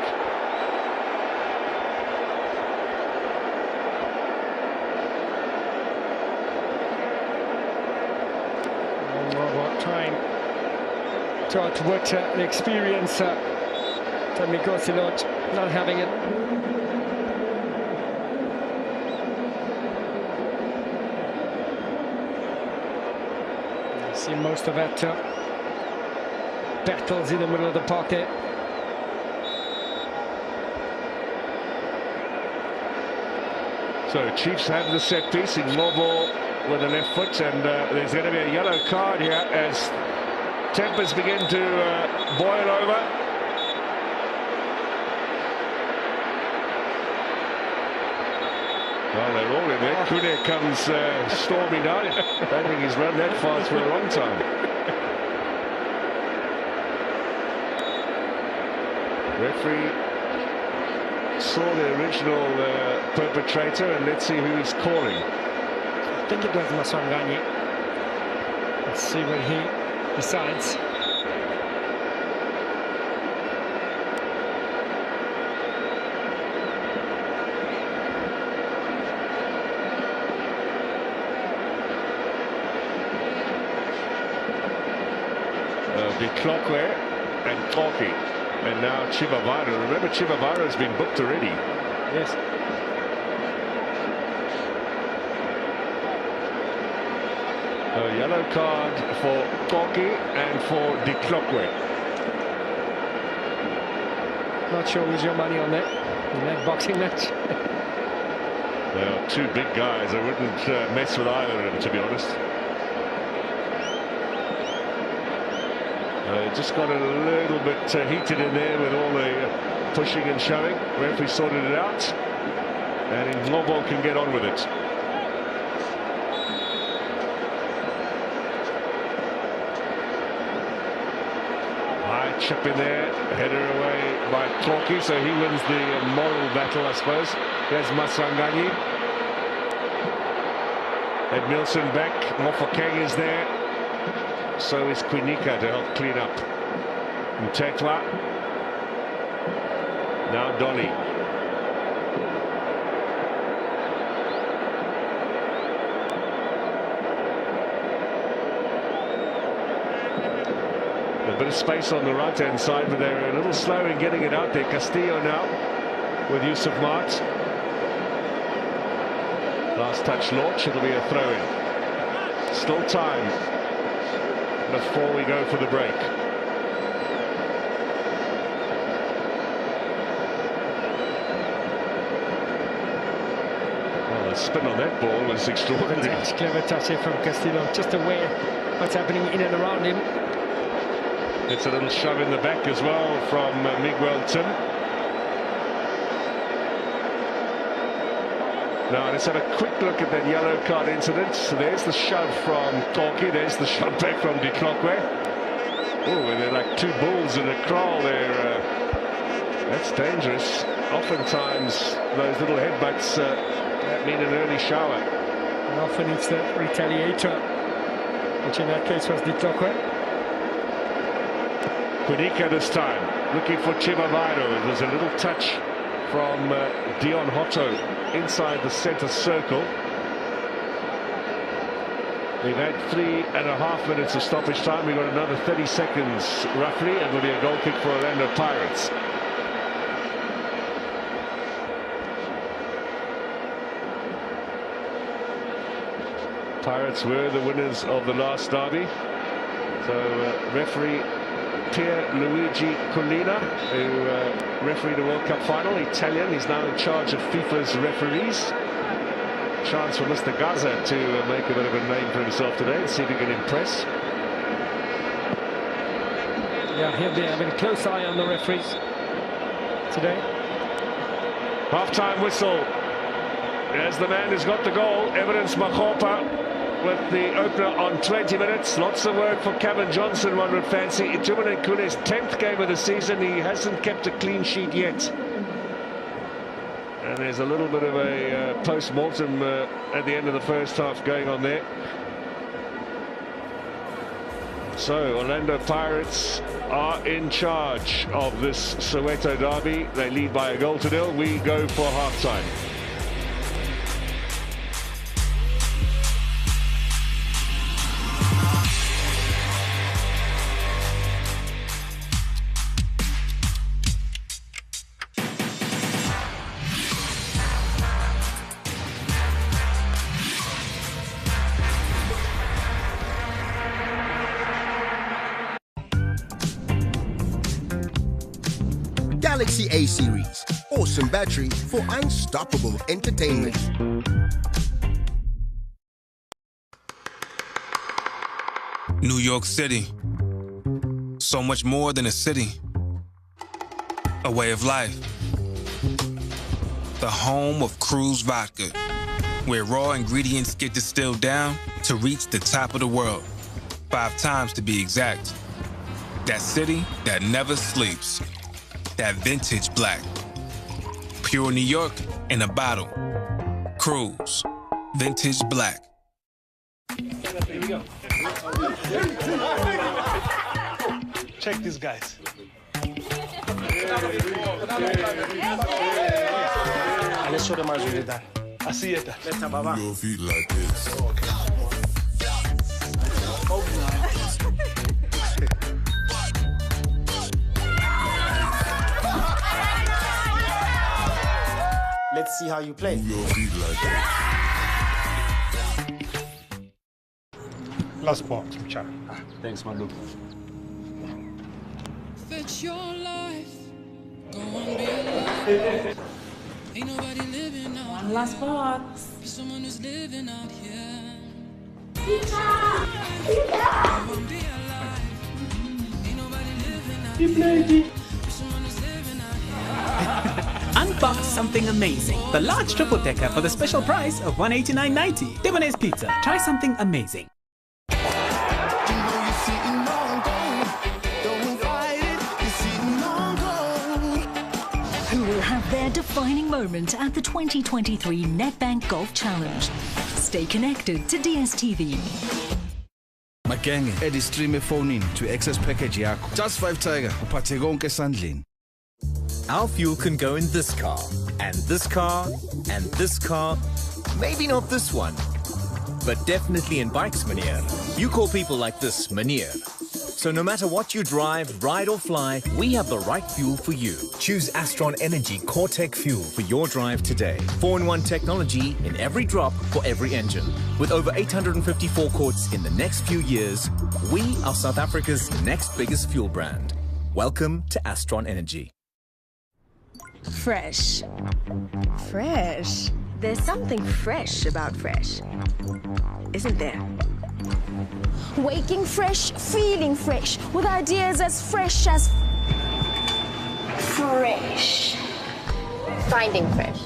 Trying to outwit the experience. Tamikosi not having it. You see most of that battles in the middle of the park there. So Chiefs have the set piece in Lobo with the left foot, and there's going to be a yellow card here as tempers begin to boil over. Well, they're all in there. Kune comes storming down. I don't think he's run that fast for a long time. Referee saw the original perpetrator, and let's see who he's calling. I think it was Maswanganyi. Let's see what he decides. Diklokwe and Toki, and now Chibavaro. Remember, Chibavaro has been booked already. Yes. A yellow card for Toki and for Diklokwe. Not sure who's your money on that in that boxing match. They are two big guys. I wouldn't mess with either of them, to be honest. Just got a little bit heated in there with all the pushing and shoving. Referee sorted it out, and Ngobo can get on with it. High chip in there, header away by Toki, so he wins the moral battle, I suppose. There's Maswanganyi. Edmilson back, Mofokeng is there. So is Quinica to help clean up. Mtetwa. Now Donny. A bit of space on the right-hand side, but they're a little slow in getting it out there. Castillo now with Yusuf Mart. Last touch launch, it'll be a throw-in. Still time before we go for the break. Well, the spin on that ball was extraordinary. It's clever touch here from Castillo, just aware what's happening in and around him. It's a little shove in the back as well from Miguel Tim. Now let's have a quick look at that yellow card incident. So there's the shove from Toki, there's the shove back from Diklokwe. Oh, and they're like two bulls in a kraal there. That's dangerous. Oftentimes those little headbutts mean an early shower. And often it's the retaliator, which in that case was Diklokwe. Quinica this time, looking for Chibavaro. It was a little touch from Dion Hotto inside the center circle. We've had 3.5 minutes of stoppage time. We've got another 30 seconds roughly, and it'll be a goal kick for Orlando Pirates. Pirates were the winners of the last derby. So referee Pierluigi Collina, who refereed the World Cup final, Italian, he's now in charge of FIFA's referees. Chance for Mr. Gaza to make a bit of a name for himself today and see if he can impress. Yeah, he'll be having a close eye on the referees today. Half-time whistle. As the man who's got the goal, Evidence Makgopa, with the opener on 20 minutes. Lots of work for Kevin Johnson, one would fancy. Itumen Nkule's 10th game of the season. He hasn't kept a clean sheet yet. And there's a little bit of a post-mortem at the end of the first half going on there. So Orlando Pirates are in charge of this Soweto derby. They lead by a goal to nil. We go for half-time. Galaxy A series, awesome battery for unstoppable entertainment. New York City, so much more than a city, a way of life. The home of Cruz Vodka, where raw ingredients get distilled down to reach the top of the world, 5 times to be exact. That city that never sleeps. That vintage black. Pure New York in a bottle. Cruise. Vintage Black. Here we go. Check these guys. Let's show them how to do that. I see it. Let's have a your feet like this. Let's see how you play. Your feet like this. Last part, Char. Thanks, Madu. Fetch your life. Go on, be alive. Ain't nobody living out. One last box. Someone who's living out here. Pizza! Go on, be alive. Ain't nobody living out here. Someone who's living out here. Unbox something amazing. The large triple decker for the special price of $189.90. Debonair's Pizza. Try something amazing. Who will have their defining moment at the 2023 Nedbank Golf Challenge? Stay connected to DSTV. Magenge edistream efonini to access package yakho. Just 5 Tiger uphathe konke esandleni. Our fuel can go in this car, and this car, and this car. Maybe not this one, but definitely in bikes, Meneer. You call people like this Meneer. So no matter what you drive, ride or fly, we have the right fuel for you. Choose Astron Energy Core-Tech fuel for your drive today. 4-in-1 technology in every drop for every engine. With over 854 quarts in the next few years, we are South Africa's next biggest fuel brand. Welcome to Astron Energy. Fresh. Fresh. There's something fresh about fresh, isn't there? Waking fresh, feeling fresh, with ideas as fresh as fresh. Finding fresh,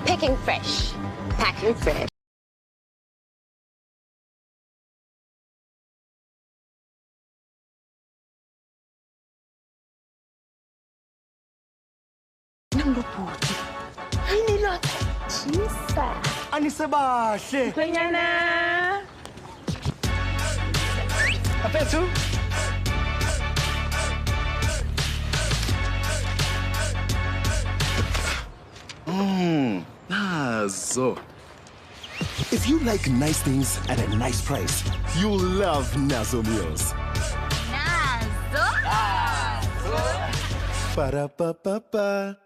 picking fresh, packing fresh. Anisebahle. Kwenyana. Apethu. Nazo. If you like nice things at a nice price, you'll love Nazo meals. Nazo. Ba-da-ba-ba-ba.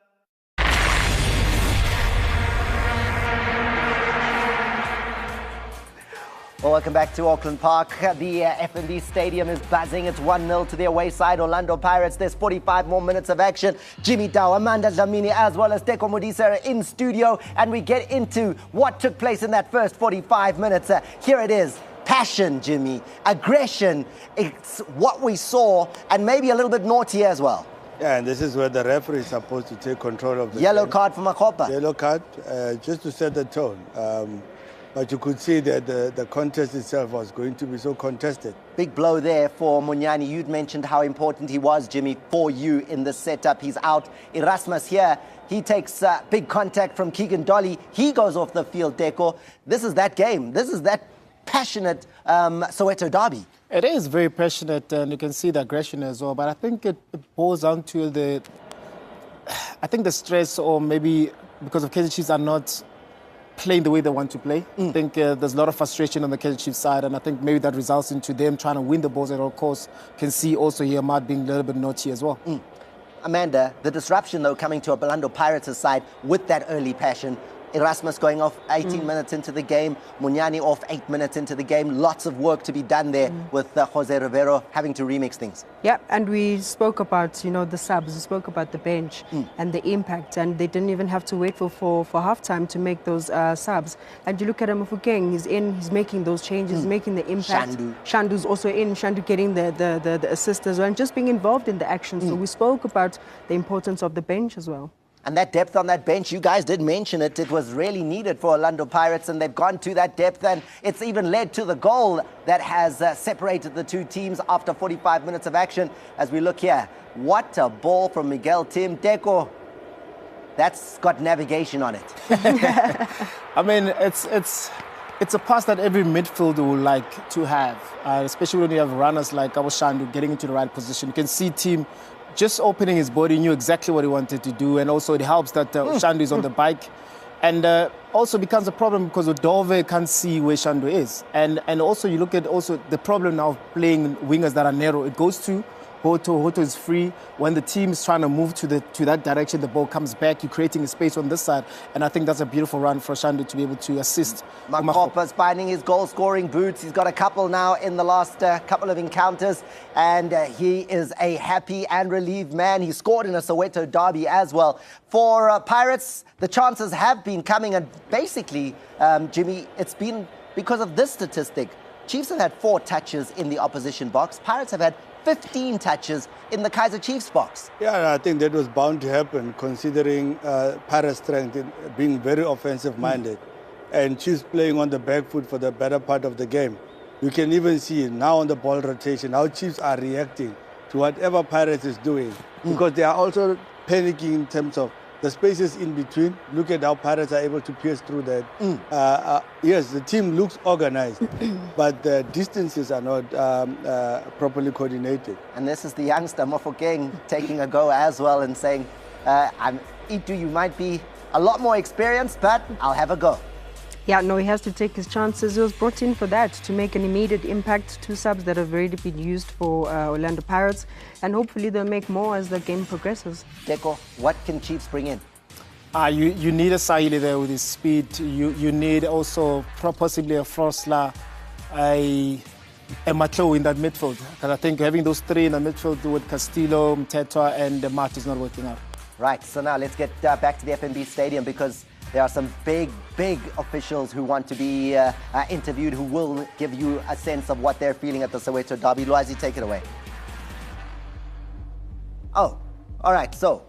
Well, welcome back to Auckland Park. The F&B Stadium is buzzing. It's 1-0 to the away side, Orlando Pirates. There's 45 more minutes of action. Jimmy Dow, Amanda Dlamini, as well as Teko Modise are in studio. And we get into what took place in that first 45 minutes. Here it is. Passion, Jimmy. Aggression. It's what we saw, and maybe a little bit naughty as well. Yeah, and this is where the referee is supposed to take control of the Yellow game. card for Makopa. Yellow card, just to set the tone. But you could see that the contest itself was going to be so contested. Big blow there for Munyani. You'd mentioned how important he was, Jimmy, for you in the setup. He's out. Erasmus here, he takes big contact from Keegan Dolly. He goes off the field, Deco. This is that game. This is that passionate Soweto derby. It is very passionate, and you can see the aggression as well. But I think it boils down to the stress, or maybe because of Kaizer Chiefs are not playing the way they want to play. I think there's a lot of frustration on the Kaizer Chiefs side, and I think maybe that results into them trying to win the balls. And of course, can see also here Matt being a little bit naughty as well. Amanda, the disruption though coming to Orlando Pirates' side with that early passion. Erasmus going off 18 minutes into the game, Munyani off 8 minutes into the game. Lots of work to be done there with Jose Rivero having to remix things. Yeah, and we spoke about, the subs, we spoke about the bench and the impact, and they didn't even have to wait for halftime to make those subs. And you look at Mufukeng, he's in, he's making those changes, making the impact. Shandu's also in, Shandu getting the assist as well, and just being involved in the action. So we spoke about the importance of the bench as well. And that depth on that bench, you guys did mention it. It was really needed for Orlando Pirates, and they've gone to that depth, and it's even led to the goal that has separated the two teams after 45 minutes of action. As we look here, what a ball from Miguel Tim Deco. that's got navigation on it. I mean, it's a pass that every midfielder would like to have, especially when you have runners like Shandu getting into the right position. You can see Team just opening his body, knew exactly what he wanted to do, and also it helps that Shandu is on the bike. And also becomes a problem because Udove can't see where Shandu is. And also you look at also the problem now of playing wingers that are narrow. It goes to Hoto. Hoto is free. When the team is trying to move to that direction, the ball comes back. You're creating a space on this side. And I think that's a beautiful run for Shandu to be able to assist. Makopa's finding his goal-scoring boots. He's got a couple now in the last couple of encounters. And he is a happy and relieved man. He scored in a Soweto derby as well. For Pirates, the chances have been coming. And basically, Jimmy, it's been because of this statistic. Chiefs have had 4 touches in the opposition box. Pirates have had 15 touches in the Kaizer Chiefs box. Yeah, I think that was bound to happen considering Pirates' strength in being very offensive-minded and Chiefs playing on the back foot for the better part of the game. You can even see now on the ball rotation how Chiefs are reacting to whatever Pirates is doing because they are also panicking in terms of the spaces in between. Look at how Pirates are able to pierce through that. Yes, the team looks organized, but the distances are not properly coordinated. And this is the youngster, Mofokeng, taking a go as well and saying, Itu, you might be a lot more experienced, but I'll have a go. Yeah, no, he has to take his chances. He was brought in for that, to make an immediate impact. 2 subs that have already been used for Orlando Pirates, and hopefully they'll make more as the game progresses. Deco, what can Chiefs bring in? You need a Sahili there with his speed. You need also possibly a Frosla, a Matlo in that midfield. Because I think having those 3 in the midfield with Castillo, Mtetwa, and Mat is not working out. Right, so now let's get back to the FNB Stadium because there are some big officials who want to be interviewed, who will give you a sense of what they're feeling at the Soweto derby. Loazi, take it away. Oh, all right. So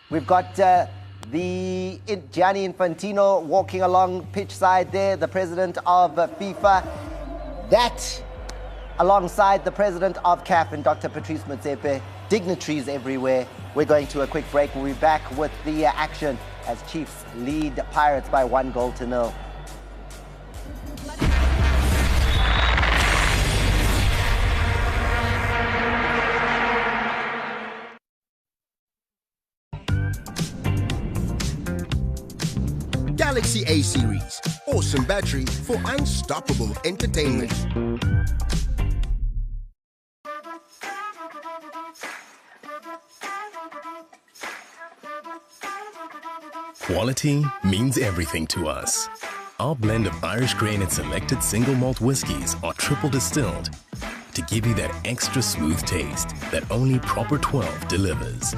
we've got Gianni Infantino walking along pitch side there, the president of FIFA. That, alongside the president of CAF and Dr. Patrice Motsepe, dignitaries everywhere. We're going to a quick break. We'll be back with the action as Chiefs lead Pirates by 1-0. Galaxy A series, awesome battery for unstoppable entertainment. Quality means everything to us. Our blend of Irish grain and selected single malt whiskies are triple distilled to give you that extra smooth taste that only Proper 12 delivers.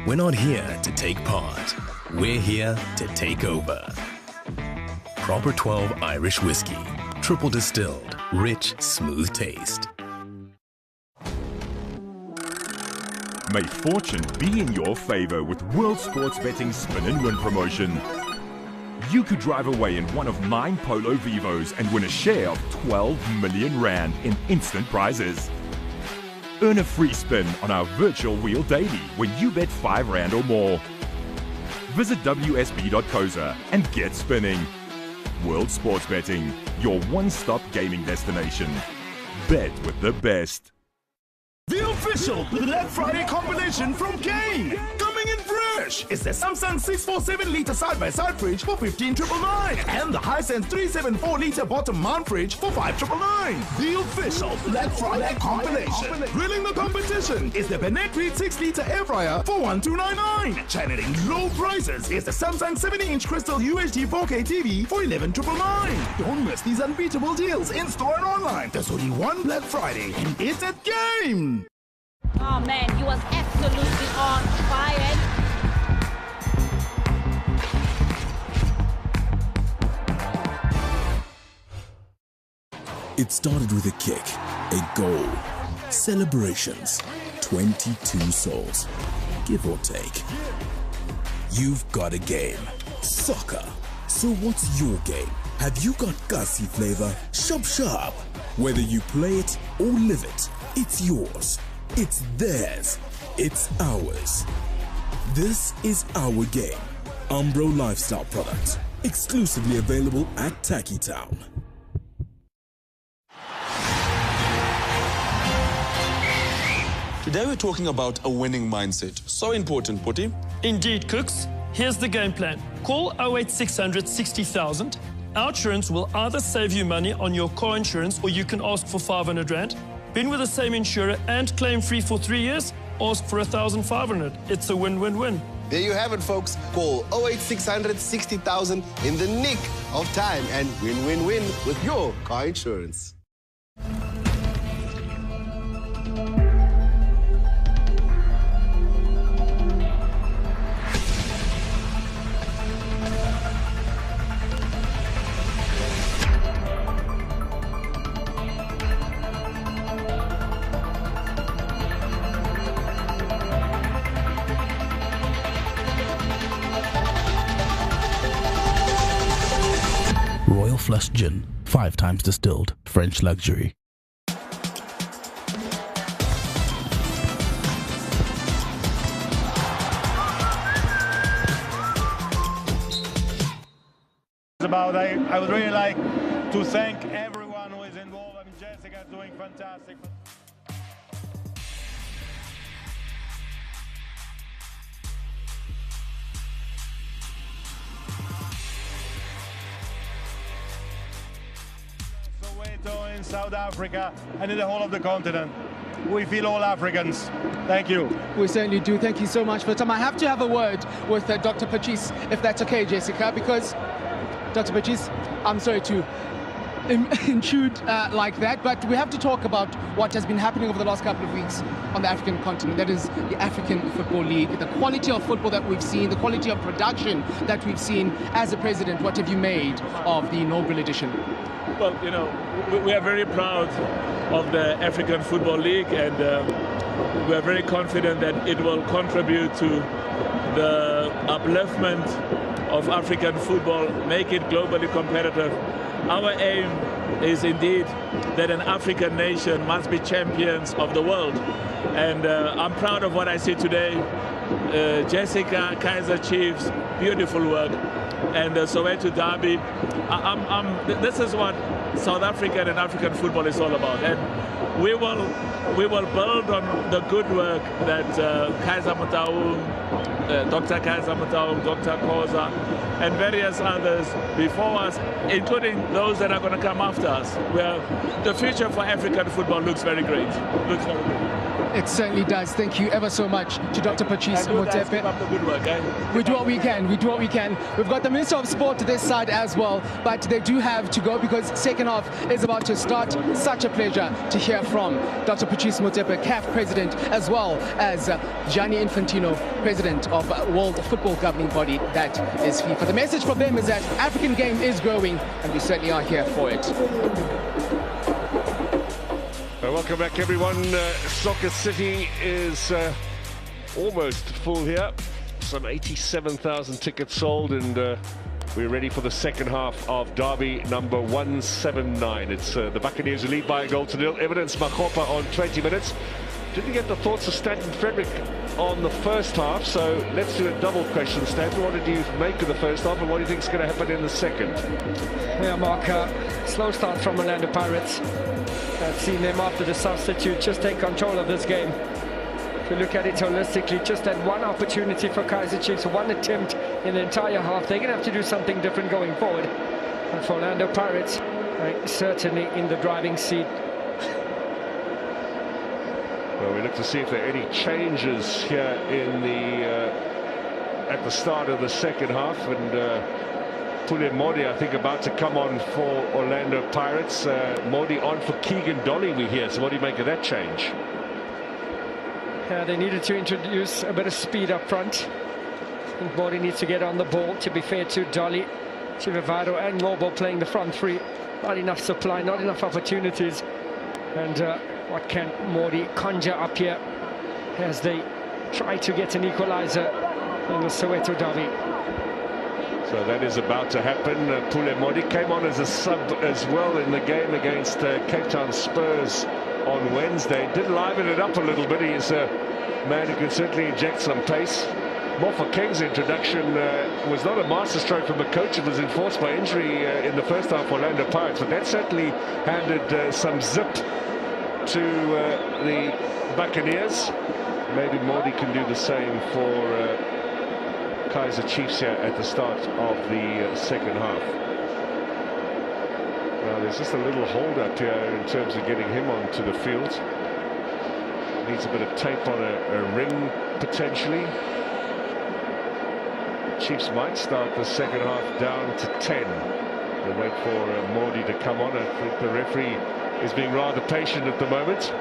We're not here to take part. We're here to take over. Proper 12 Irish whiskey, triple distilled, rich, smooth taste. May fortune be in your favor with World Sports Betting's Spin and Win promotion. You could drive away in one of 9 Polo Vivos and win a share of 12 million rand in instant prizes. Earn a free spin on our virtual wheel daily when you bet 5 rand or more. Visit wsb.coza and get spinning. World Sports Betting, your one-stop gaming destination. Bet with the best. The official Black Friday combination from Kane. Coming in fresh is the Samsung 647-litre side-by-side fridge for 15,999 and the Hisense 374-litre bottom mount fridge for 5,999. The official Black Friday combination. Grilling the competition is the Benetri 6-litre air fryer for 1,299. Channeling low prices is the Samsung 70-inch Crystal UHD 4K TV for 11,999. Don't miss these unbeatable deals in store and online. There's only one Black Friday and it's at Game. Oh man, he was absolutely on fire. It started with a kick, a goal, celebrations, 22 souls, give or take. You've got a game, soccer. So what's your game? Have you got Kasi flavor? Shop sharp. Whether you play it or live it, it's yours. It's theirs. It's ours. This is our game. Umbro Lifestyle products, exclusively available at Tacky Town. Today we're talking about a winning mindset. So important, Putti. Indeed, Cooks. Here's the game plan. Call 08600 60,000. Our insurance will either save you money on your car insurance or you can ask for 500 Rand. Been with the same insurer and claim free for 3 years? Ask for 1,500. It's a win-win-win. There you have it, folks. Call 08600 60,000 in the nick of time and win-win-win with your car insurance. Royal Flush Gin, 5 times distilled, French luxury. I would really like to thank everyone who is involved. I mean, Jessica is doing fantastic. Soweto in South Africa and in the whole of the continent. We feel all Africans. Thank you. We certainly do. Thank you so much for the time. I have to have a word with Dr. Patrice, if that's okay, Jessica, because Dr. Patrice, I'm sorry to intrude like that, but we have to talk about what has been happening over the last couple of weeks on the African continent. That is the African Football League, the quality of football that we've seen, the quality of production that we've seen. As a president, what have you made of the inaugural edition? Well, you know, we are very proud of the African Football League, and we are very confident that it will contribute to the upliftment of African football, make it globally competitive. Our aim is indeed that an African nation must be champions of the world. And I'm proud of what I see today. Jessica, Kaizer Chiefs, beautiful work. And the Soweto Derby. This is what South African and African football is all about. And we will build on the good work that Kaizer Motaung, Dr. Kaizer Motaung, Dr. Koza, and various others before us, including those that are going to come after us. Where the future for African football looks very great. Looks very good. It certainly does. Thank you ever so much to Dr. Patrice Motsepe. Keep up the good work, eh? We do what we can. We do what we can. We've got the Minister of Sport to this side as well, but they do have to go because second half is about to start. Such a pleasure to hear from Dr. Patrice Motsepe, CAF President, as well as Gianni Infantino, President of World Football Governing Body, that is FIFA. The message from them is that African game is growing, and we certainly are here for it. Welcome back, everyone. Soccer City is almost full here. Some 87,000 tickets sold, and we're ready for the second half of Derby number 179. It's the Buccaneers who lead by a 0-0. Evidence Makgopa on 20 minutes. Didn't get the thoughts of Stanton Frederick on the first half, so let's do a double question. Stanton, what did you make of the first half, and what do you think is going to happen in the second? Yeah, Mark, slow start from Orlando Pirates. I've seen them after the substitute just take control of this game. If you look at it holistically, just that one opportunity for Kaizer Chiefs, one attempt in the entire half. They're going to have to do something different going forward. And for Orlando Pirates, certainly in the driving seat. Well, we look to see if there are any changes here in the at the start of the second half, and Pule Modi, I think, about to come on for Orlando Pirates. Modi on for Keegan Dolly, we hear. So what do you make of that change? Yeah, they needed to introduce a bit of speed up front. I think Modi needs to get on the ball. To be fair to Dolly, Chivavado and Ngobo playing the front three. Not enough supply, not enough opportunities. And what can Modi conjure up here as they try to get an equalizer in the Soweto Derby? So that is about to happen. Pule Modi came on as a sub as well in the game against Cape Town Spurs on Wednesday. Did liven it up a little bit. He's a man who can certainly inject some pace. Mofokeng's introduction was not a masterstroke from the coach. It was enforced by injury in the first half for Orlando Pirates, but that certainly handed some zip to the Buccaneers. Maybe Mordi can do the same for Kaizer Chiefs here at the start of the second half. Now there's just a little hold up here in terms of getting him onto the field. Needs a bit of tape on a ring potentially. Chiefs might start the second half down to 10. We'll wait for Mordi to come on. I think the referee is being rather patient at the moment.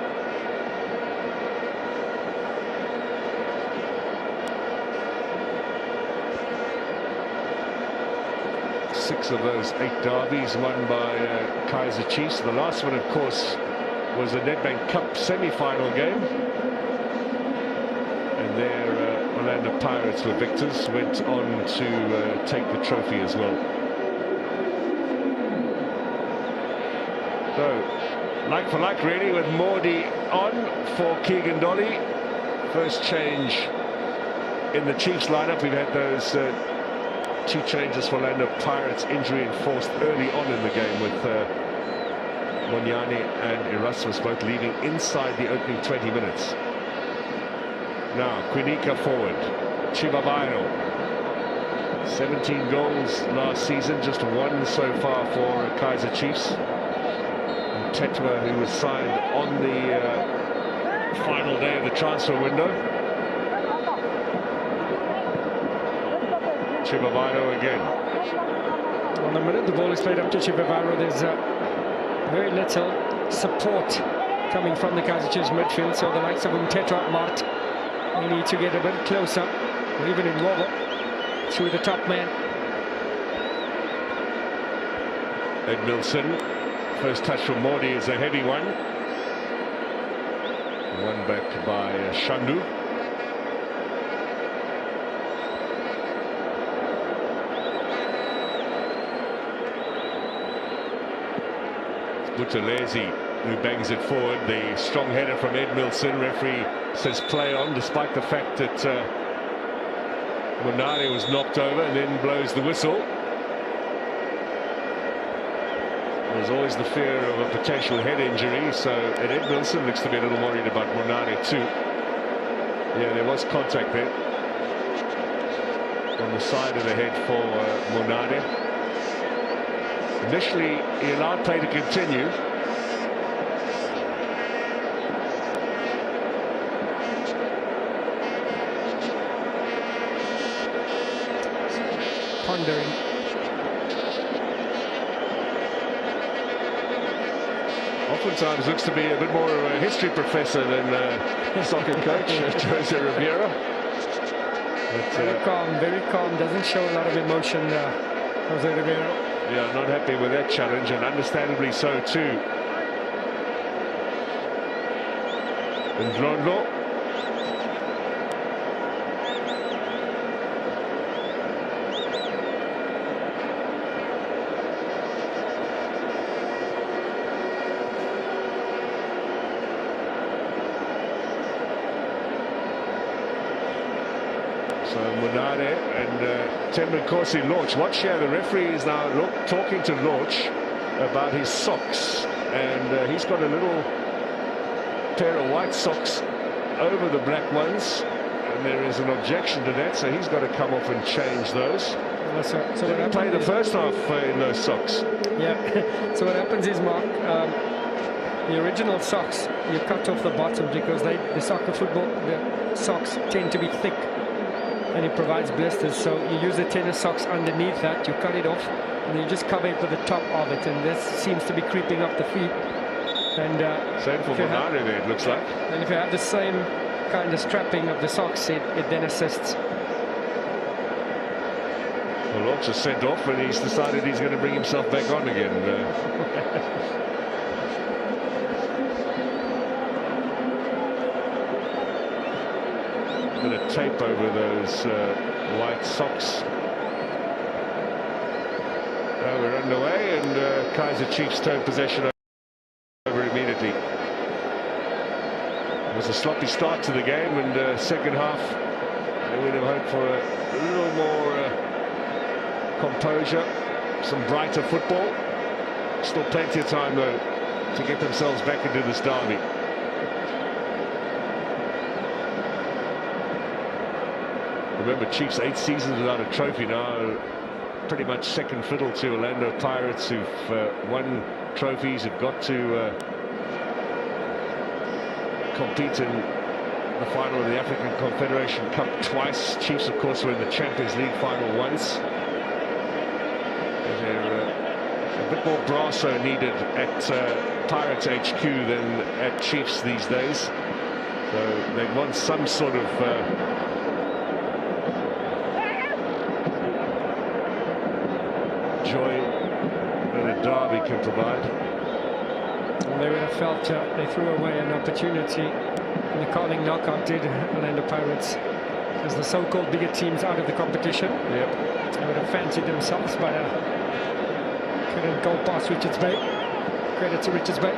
Six of those 8 derbies won by Kaizer Chiefs. The last one, of course, was the Nedbank Cup semi-final game. And there Orlando Pirates were victors, went on to take the trophy as well. So, like for like really, with Mordi on for Keegan Dolly. First change in the Chiefs lineup. We've had those 2 changes for Orlando Pirates, injury enforced early on in the game with Monyane and Erasmus both leaving inside the opening 20 minutes. Now, Quinica forward, Chibabairo. 17 goals last season, just 1 so far for Kaizer Chiefs. And Tetwa, who was signed on the final day of the transfer window. Chibabairo again. On the minute the ball is played up to Chibabairo, there's very little support coming from the Kaizer Chiefs midfield, so the likes of Tetra Mart, they need to get a bit closer, or even in Wobble, through the top man. Ed Milson, first touch from Mordi is a heavy one. One back by Shandu. Buthelezi, who bangs it forward. The strong header from Ed Milson. Referee says play on, despite the fact that Munari was knocked over, and then blows the whistle. There's always the fear of a potential head injury, so Ed Milson looks to be a little worried about Munari too. Yeah, there was contact there on the side of the head for Munari. Initially, he allowed play to continue. Pondering. Oftentimes looks to be a bit more of a history professor than soccer coach, Jose Ribeiro. Very calm, doesn't show a lot of emotion, Jose Ribeiro. Yeah, not happy with that challenge, and understandably so too. And Ndlondlo. So Munare and Tembenkosi Lorch. Watch here, the referee is now talking to Lorch about his socks, and he's got a little pair of white socks over the black ones, and there is an objection to that, so he's got to come off and change those. So didn't play the first half in those socks. Yeah, so what happens is, Mark, the original socks, you cut off the bottom because the soccer football, the socks tend to be thick, and it provides blisters, so you use the tennis socks underneath that, you cut it off, and you just cover it with the top of it, and this seems to be creeping up the feet. And same for Munari there, it looks like. And if you have the same kind of strapping of the socks, it then assists. Well, Lorch is sent off, and he's decided he's going to bring himself back on again. Bit of tape over those white socks. Now we're underway, and Kaizer Chiefs turn possession over immediately. It was a sloppy start to the game, and second half They would have hoped for a little more composure, some brighter football. Still plenty of time, though, to get themselves back into this derby. Remember, Chiefs 8 seasons without a trophy now, pretty much second fiddle to Orlando Pirates, who've won trophies, have got to compete in the final of the African Confederation Cup twice. Chiefs, of course, were in the Champions League final once. They're a bit more brasso needed at Pirates HQ than at Chiefs these days. So they want some sort of joy that a derby can provide. Well, they would have felt they threw away an opportunity in the Carling knockout, did Orlando Pirates, as the so-called bigger teams out of the competition. Yep. They would have fancied themselves, but couldn't go past Richards Bay. Credit to Richards Bay.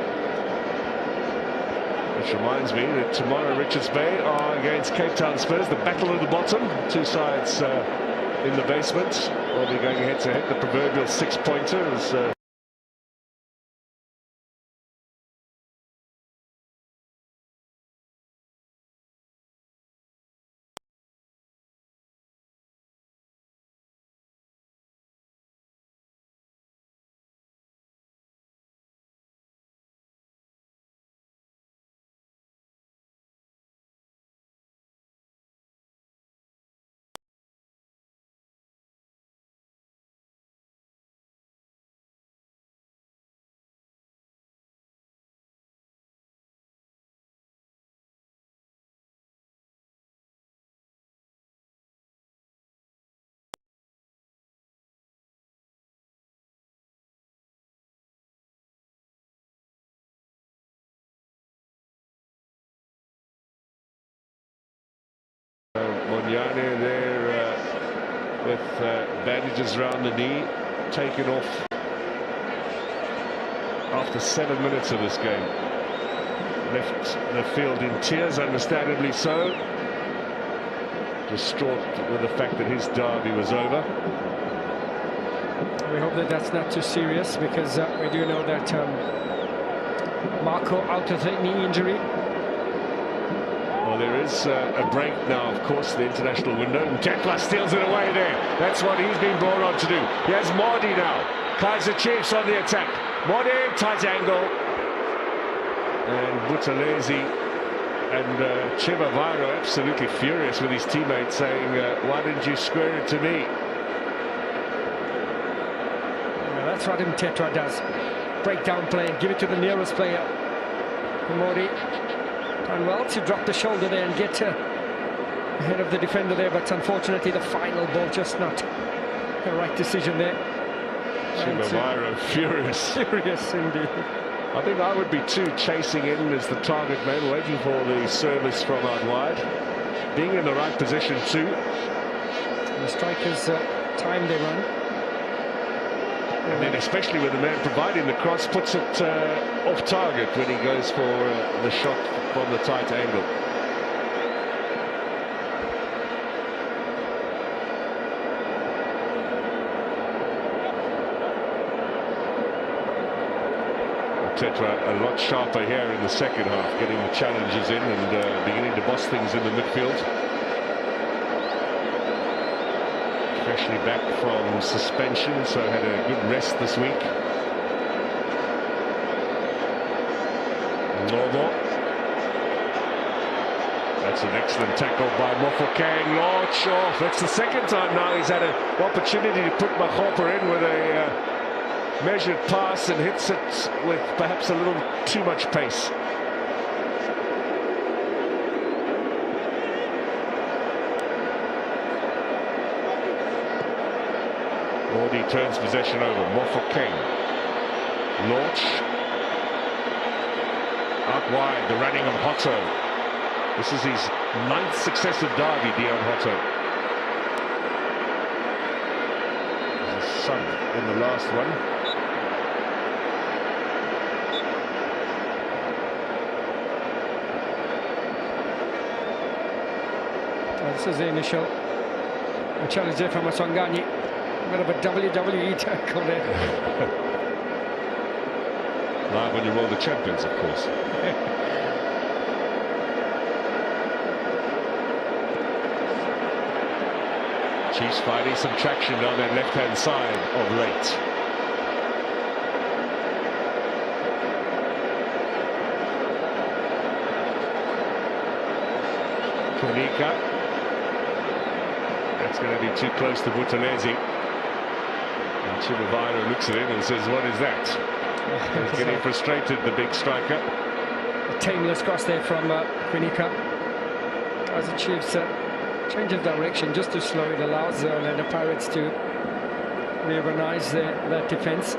Which reminds me that tomorrow Richards Bay are against Cape Town Spurs, the battle of the bottom. Two sides in the basement. Will be going head to head. The proverbial 6-pointer is Monyane there with bandages around the knee, taken off after 7 minutes of this game. Left the field in tears, understandably so. Distraught with the fact that his derby was over. We hope that that's not too serious, because we do know that Marco out with a knee injury. Well, there is a break now, of course, the international window. And Tekla steals it away there. That's what he's been brought on to do. He has Mordi now. Kaizer Chiefs on the attack. Mordi, tight angle. And Buthelezi and Chivavaro absolutely furious with his teammates, saying, why didn't you square it to me? Well, that's what Tetra does. Breakdown play, give it to the nearest player. Mordi done well to drop the shoulder there and get ahead of the defender there, but unfortunately the final ball just not the right decision there. Chivavaro furious. Furious indeed. I think I would be too, chasing in as the target man, waiting for the service from out wide. Being in the right position too. And the strikers time they run. And then especially when the man providing the cross puts it off target when he goes for the shot from the tight angle. Tetra a lot sharper here in the second half, getting the challenges in and beginning to boss things in the midfield. Freshly back from suspension, so had a good rest this week. Novo. That's an excellent tackle by Mofokeng. Launch off. That's the second time now he's had an opportunity to put Mahopa in with a measured pass and hits it with perhaps a little too much pace. Mordi turns possession over. Mofokeng. Launch. Out wide, the running of Hotto. This is his 9th successive derby, Dion Hotto. He's a sub in the last one. This is the initial challenge there from Maswangani. A bit of a WWE tackle there. Live on your World of Champions, of course. Chiefs finding some traction down their left-hand side of late. Kunika. That's going to be too close to Buthelezi. And Chivaviro looks at him and says, what is that? He's getting frustrated, the big striker. A tameless cross there from Kunika. Kaizer Chiefs change of direction just to slow it, allows the Orlando Pirates to reorganize that defense.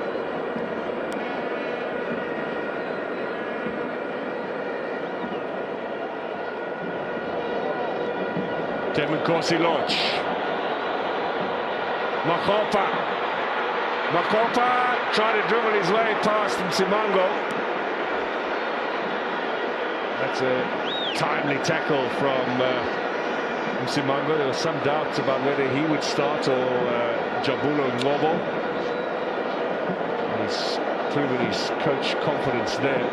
Demoncourse Lodge. Makopa trying to dribble his way past Msimango. That's a timely tackle from Msimango. There were some doubts about whether he would start or Jabulo Ngobo. He's proven his coach confidence there.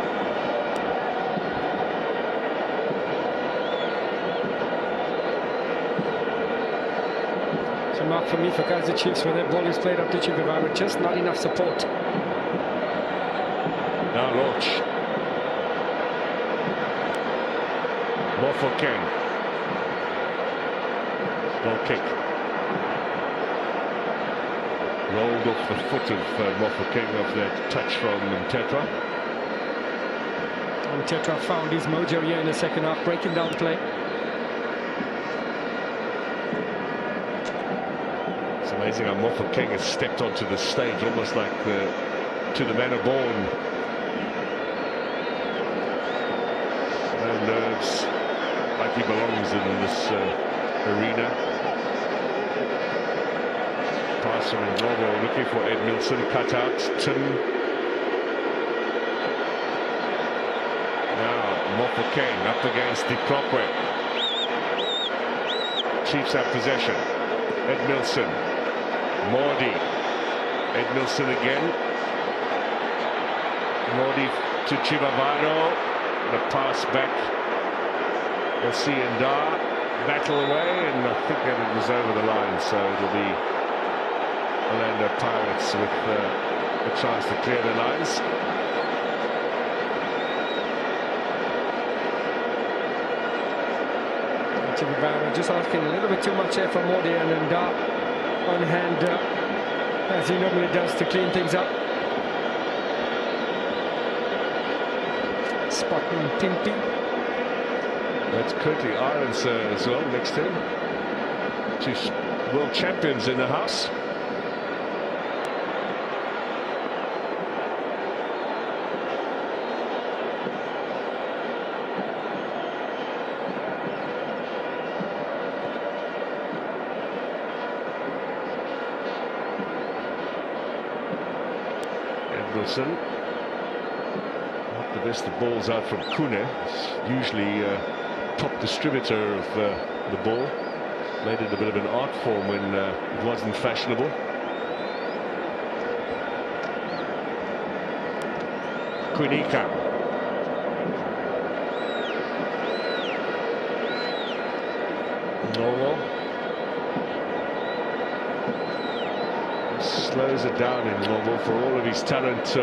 Mark for me for Kaizer Chiefs when that ball is played up to Chivaviro, just not enough support. Now Loach. Mofokeng. Goal kick. Rolled off the foot of Mofokeng off that touch from Tetra. And Tetra found his mojo here in the second half, breaking down play. Amazing how Mofokeng has stepped onto the stage, almost like to the manner born. No nerves, like he belongs in this arena. Pass from Ngobo, looking for Ed Milson, cut out. Tim. Now Mofokeng up against Diplopwe. Chiefs have possession. Ed Milson. Mordi, Edmilson again. Mordi to Chivaviro. The pass back. We'll see Ndar battle away, and I think that it was over the line. So it'll be Orlando Pirates with a chance to clear the lines. Chivaviro just asking a little bit too much here from Mordi, and Ndar on hand as he normally does to clean things up. Spotman Pimpy. That's Curtly Irons as well next to him. Two world champions in the house. Wilson. Not the best of balls out from Kune. He's usually top distributor of the ball. Made it a bit of an art form when it wasn't fashionable. Kunika. Normal. Slows it down in Noble for all of his talent.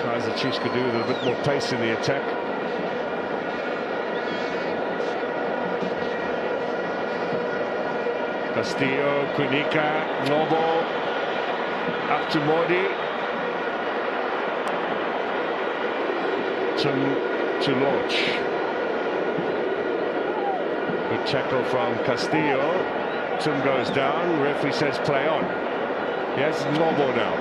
Kaizer Chiefs could do with a bit more pace in the attack. Castillo, Kunika, Noble, up to Mordi. To Loach. Good tackle from Castillo. Tim goes down, referee says play on. Yes, Noble now.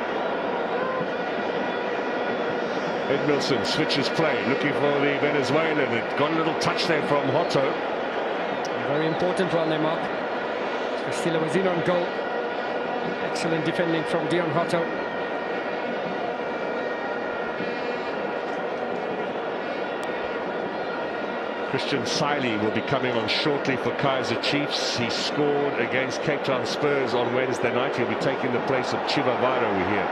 Edmilson switches play, looking for the Venezuelan. It got a little touch there from Hotto. A very important one there, Mark. Castillo was in on goal. Excellent defending from Dion Hotto. Christian Siley will be coming on shortly for Kaizer Chiefs. He scored against Cape Town Spurs on Wednesday night. He'll be taking the place of Chivavaro, we hear.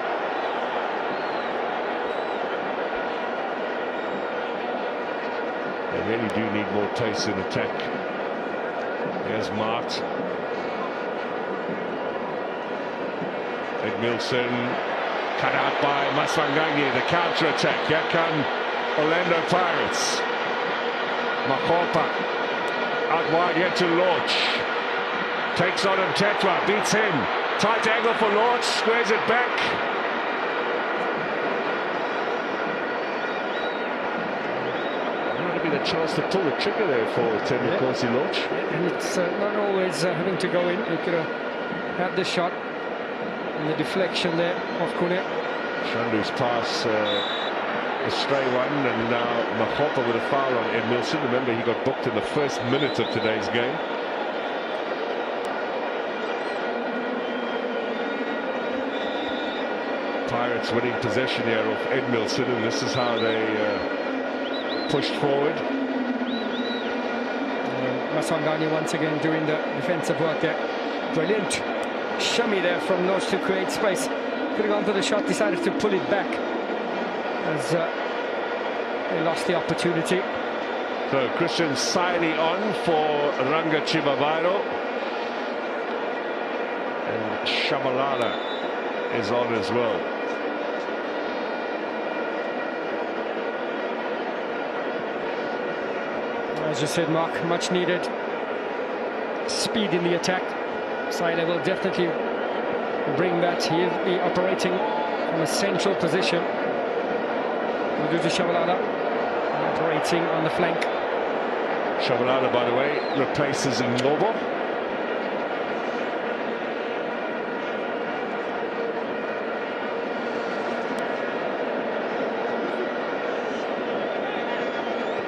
They really do need more pace in attack. There's marked. Edmilson cut out by Maswanganyi, the counter-attack. Here come Orlando Pirates. Makopa out wide yet to Lorch. Takes on him, Tetwa, beats him. Tight angle for Lorch, squares it back. Might have been a chance to pull the trigger there for Temikosi Lorch. And it's not always having to go in. He could have had the shot. And the deflection there of Kune. Shandu's pass, a stray one, and now Mahopa with a foul on Edmilson. Remember, he got booked in the first minute of today's game. Pirates winning possession here of Edmilson, and this is how they pushed forward. Maswanganyi once again doing the defensive work there. Brilliant shimmy there from Lodge to create space. Putting on for the shot, decided to pull it back as they lost the opportunity. So Christian Siley on for Ranga Chivavaro. And Shabalala is on as well. As you said, Mark, much needed speed in the attack. Siley will definitely bring that. He'll be operating from a central position. We'll do to Shabalala, operating on the flank. Shabalala, by the way, replaces Ngobo.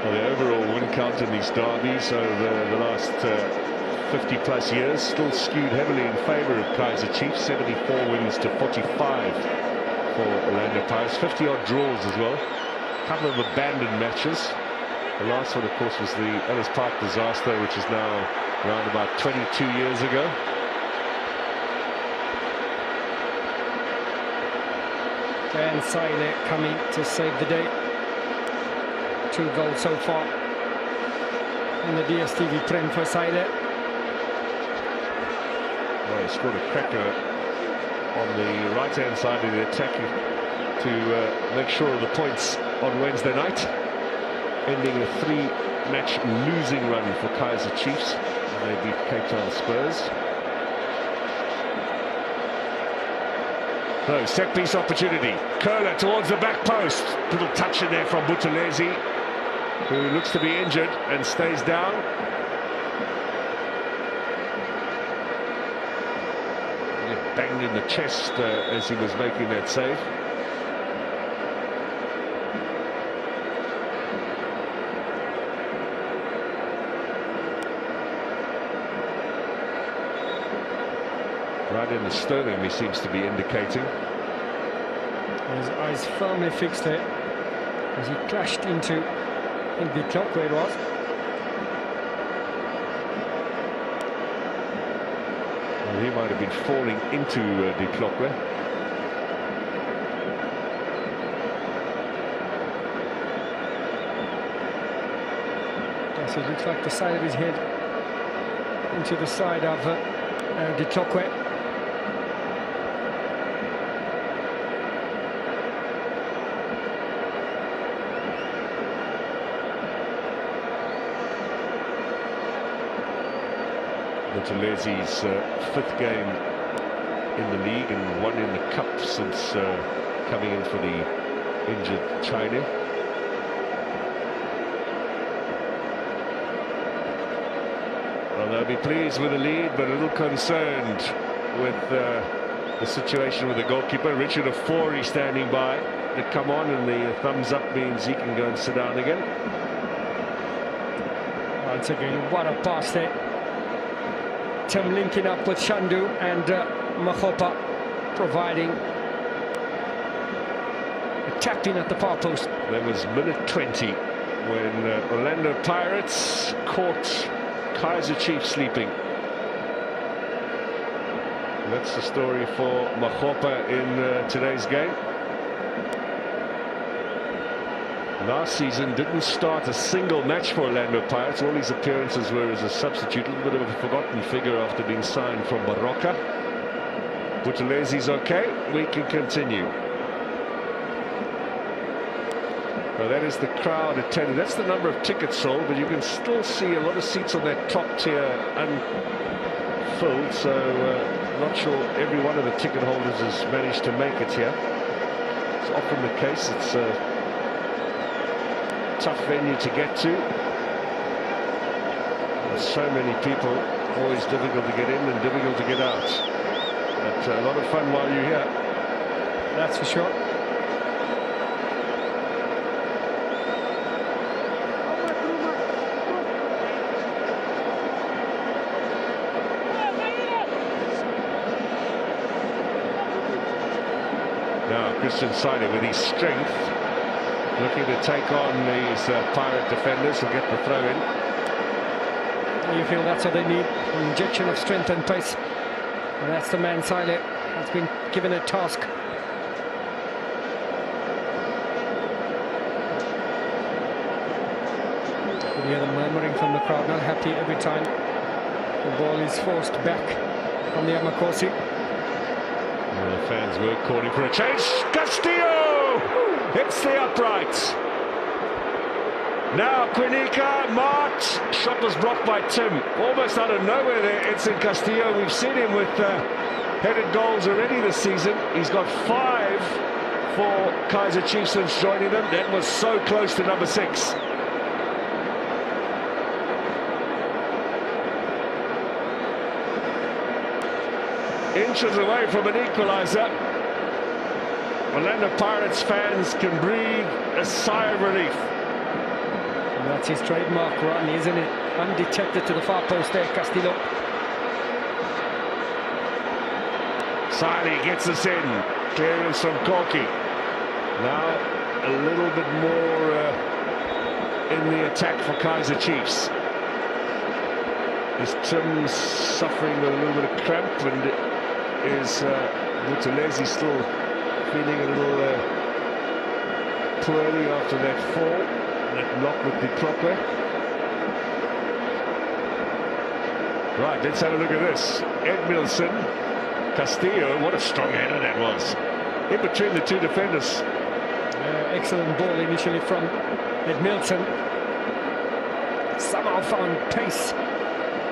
Well, the overall win count in these derbies over the last 50 plus years still skewed heavily in favour of Kaizer Chiefs. 74 wins to 45 for Orlando Pirates. 50 odd draws as well. A couple of abandoned matches. The last one, of course, was the Ellis Park disaster, which is now around about 22 years ago. And Siley coming to save the day. 2 goals so far in the DSTV Prem for Siley. Well, he scored a cracker on the right-hand side of the attack to make sure of the points on Wednesday night, ending a 3-match losing run for Kaizer Chiefs. They beat Cape Town Spurs. So, set-piece opportunity. Curler towards the back post. Little touch in there from Buthelezi, who looks to be injured and stays down. Banged in the chest as he was making that save. Right in the sternum, he seems to be indicating. His eyes firmly fixed there as he clashed into the clock where it was. He might have been falling into the clockwork. Yes, it looks like the side of his head into the side of the clockwork. Buthelesi's 5th game in the league and 1 in the cup since coming in for the injured China. Well, they'll be pleased with the lead, but a little concerned with the situation with the goalkeeper. Richard Ofori standing by to come on, and the thumbs up means he can go and sit down again. Once again, what a pass there. Tim linking up with Shandu and Mahopa providing a tap in at the far post. There was minute 20 when Orlando Pirates caught Kaizer Chiefs sleeping. That's the story for Mahopa in today's game. Last season didn't start a single match for Orlando Pirates. All his appearances were as a substitute. A little bit of a forgotten figure after being signed from Baroka. Butalezi's okay. We can continue. Well, that is the crowd attending. That's the number of tickets sold, but you can still see a lot of seats on that top tier unfilled. So not sure every one of the ticket holders has managed to make it here. It's often the case. It's a tough venue to get to. There's so many people, always difficult to get in and difficult to get out. But a lot of fun while you're here. That's for sure. Now Christian Saide with his strength, looking to take on these Pirate defenders and get the throw in. You feel that's what they need, an injection of strength and pace. And that's the man Saide has been given a task. You hear the murmuring from the crowd, not happy every time the ball is forced back from the Amakosi. The fans were calling for a change. Castillo hits the upright. Now Quinica, March, shot was blocked by Tim. Almost out of nowhere there, Edson Castillo. We've seen him with headed goals already this season. He's got 5 for Kaizer Chiefs since joining them. That was so close to number 6. Inches away from an equaliser. Orlando Pirates fans can breathe a sigh of relief. And that's his trademark run, isn't it? Undetected to the far post there, Castillo. Saide gets us in. Clearance from Corky. Now a little bit more in the attack for Kaizer Chiefs. Is Tim suffering a little bit of cramp, and is Buthelezi still feeling a little poorly after that fall, that knock with the proper. Right, let's have a look at this. Edmilson, Castillo, what a strong header that was. In between the two defenders. Excellent ball initially from Edmilson. Somehow found pace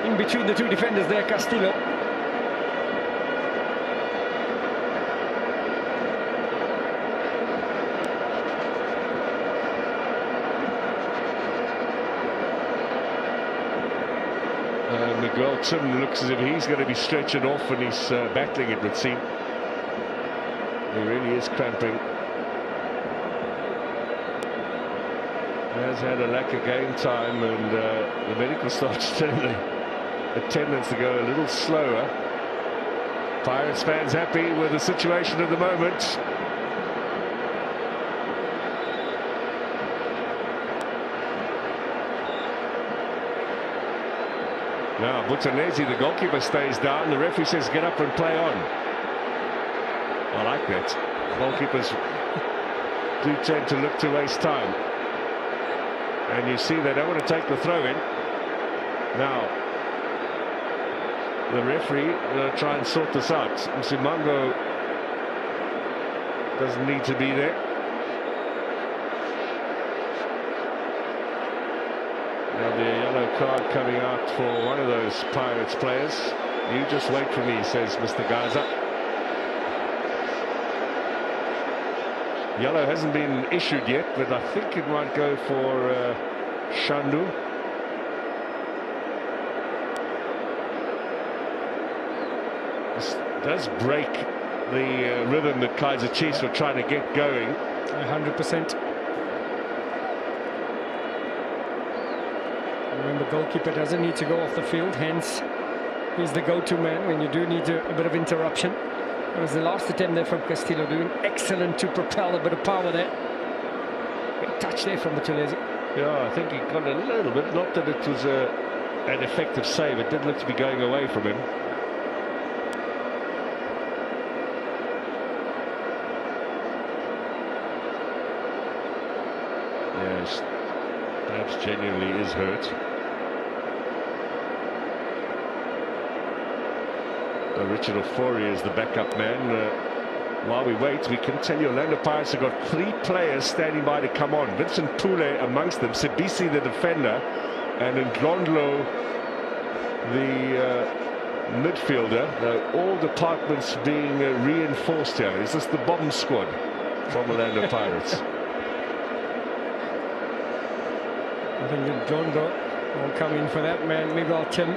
in between the two defenders there, Castillo. Miguel Tim looks as if he's going to be stretching off, and he's battling it, would seem. He really is cramping. Has had a lack of game time, and the medical staff telling the attendance to go a little slower. Pirates fans happy with the situation at the moment. Now Buthelezi, the goalkeeper, stays down. The referee says get up and play on. I like that. Goalkeepers do tend to look to waste time. And you see they don't want to take the throw in. Now the referee will try and sort this out. Msimango doesn't need to be there. There'll be a yellow card coming out for one of those Pirates players. You just wait for me, says Mr. Gaza. Yellow hasn't been issued yet, but I think it might go for Shandu. This does break the rhythm that Kaizer Chiefs were trying to get going. 100%. Remember, goalkeeper doesn't need to go off the field, hence he's the go-to man when you do need a bit of interruption. It was the last attempt there from Castillo, doing excellent to propel a bit of power there. Great touch there from Buthelezi. Yeah, I think he got a little bit. Not that it was an effective save. It did look to be going away from him. Yes, perhaps genuinely is hurt. Richard Ofori is the backup man. While we wait, we can tell you Orlando Pirates have got 3 players standing by to come on. Vincent Pule amongst them, Sibisi the defender, and Ndlondlo the midfielder. All departments being reinforced here. Is this the bomb squad from Orlando Pirates? I think Ndlondlo will come in for that man, Miguel Tim.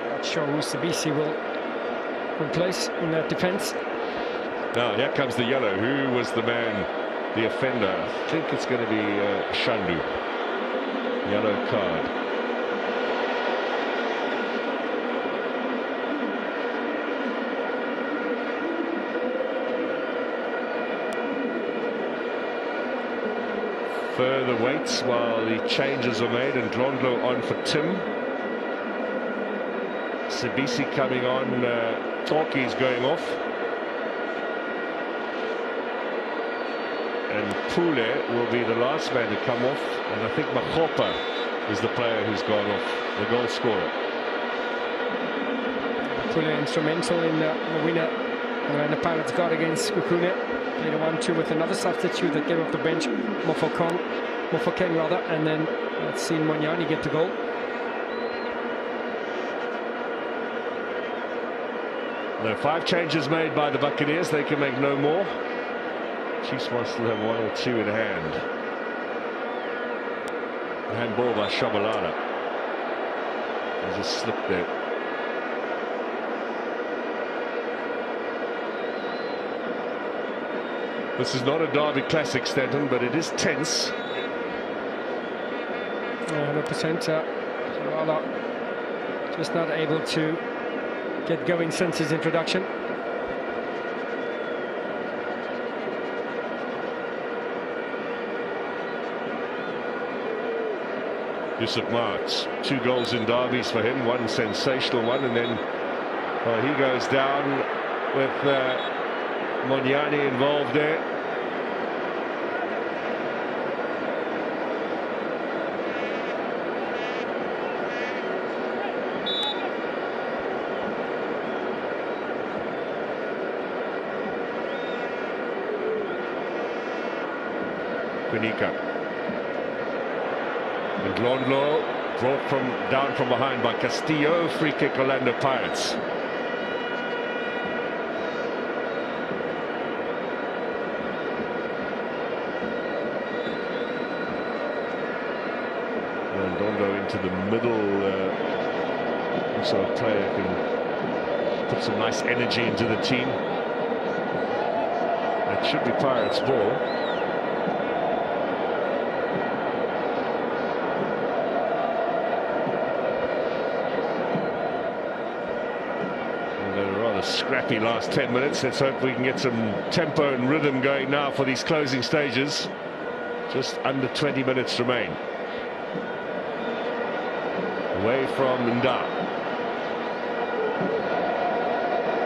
Not sure who Sibisi will replace in that defense. Now here comes the yellow. Who was the man, the offender? I think it's going to be Shandu. Yellow card. Further waits while the changes are made, and Ndlondlo on for Tim. Sibisi coming on. Torquay's going off. And Pule will be the last man to come off. And I think Makopa is the player who's gone off, the goal scorer. Pule instrumental in the winner. And the Pirates got against Kukune. Played a 1-2 with another substitute that came off the bench, Mofokeng rather. And then let's see Monyani get the goal. There are 5 changes made by the Buccaneers. They can make no more. Chiefs must still have 1 or 2 in hand. Handball by Shabalala. There's a slip there. This is not a Derby Classic, Stanton, but it is tense. 100%. Shabalala just not able to get going since his introduction. Yusuf Marks, 2 goals in derbies for him, 1 sensational one, and then he goes down with Monyani involved there. Quinica. And Ndlondlo brought down from behind by Castillo. Free kick Orlando Pirates. Ndlondlo into the middle. Also a player who can put some nice energy into the team. That should be Pirates' ball. Scrappy last 10 minutes. Let's hope we can get some tempo and rhythm going now for these closing stages. Just under 20 minutes remain. Away from Nda.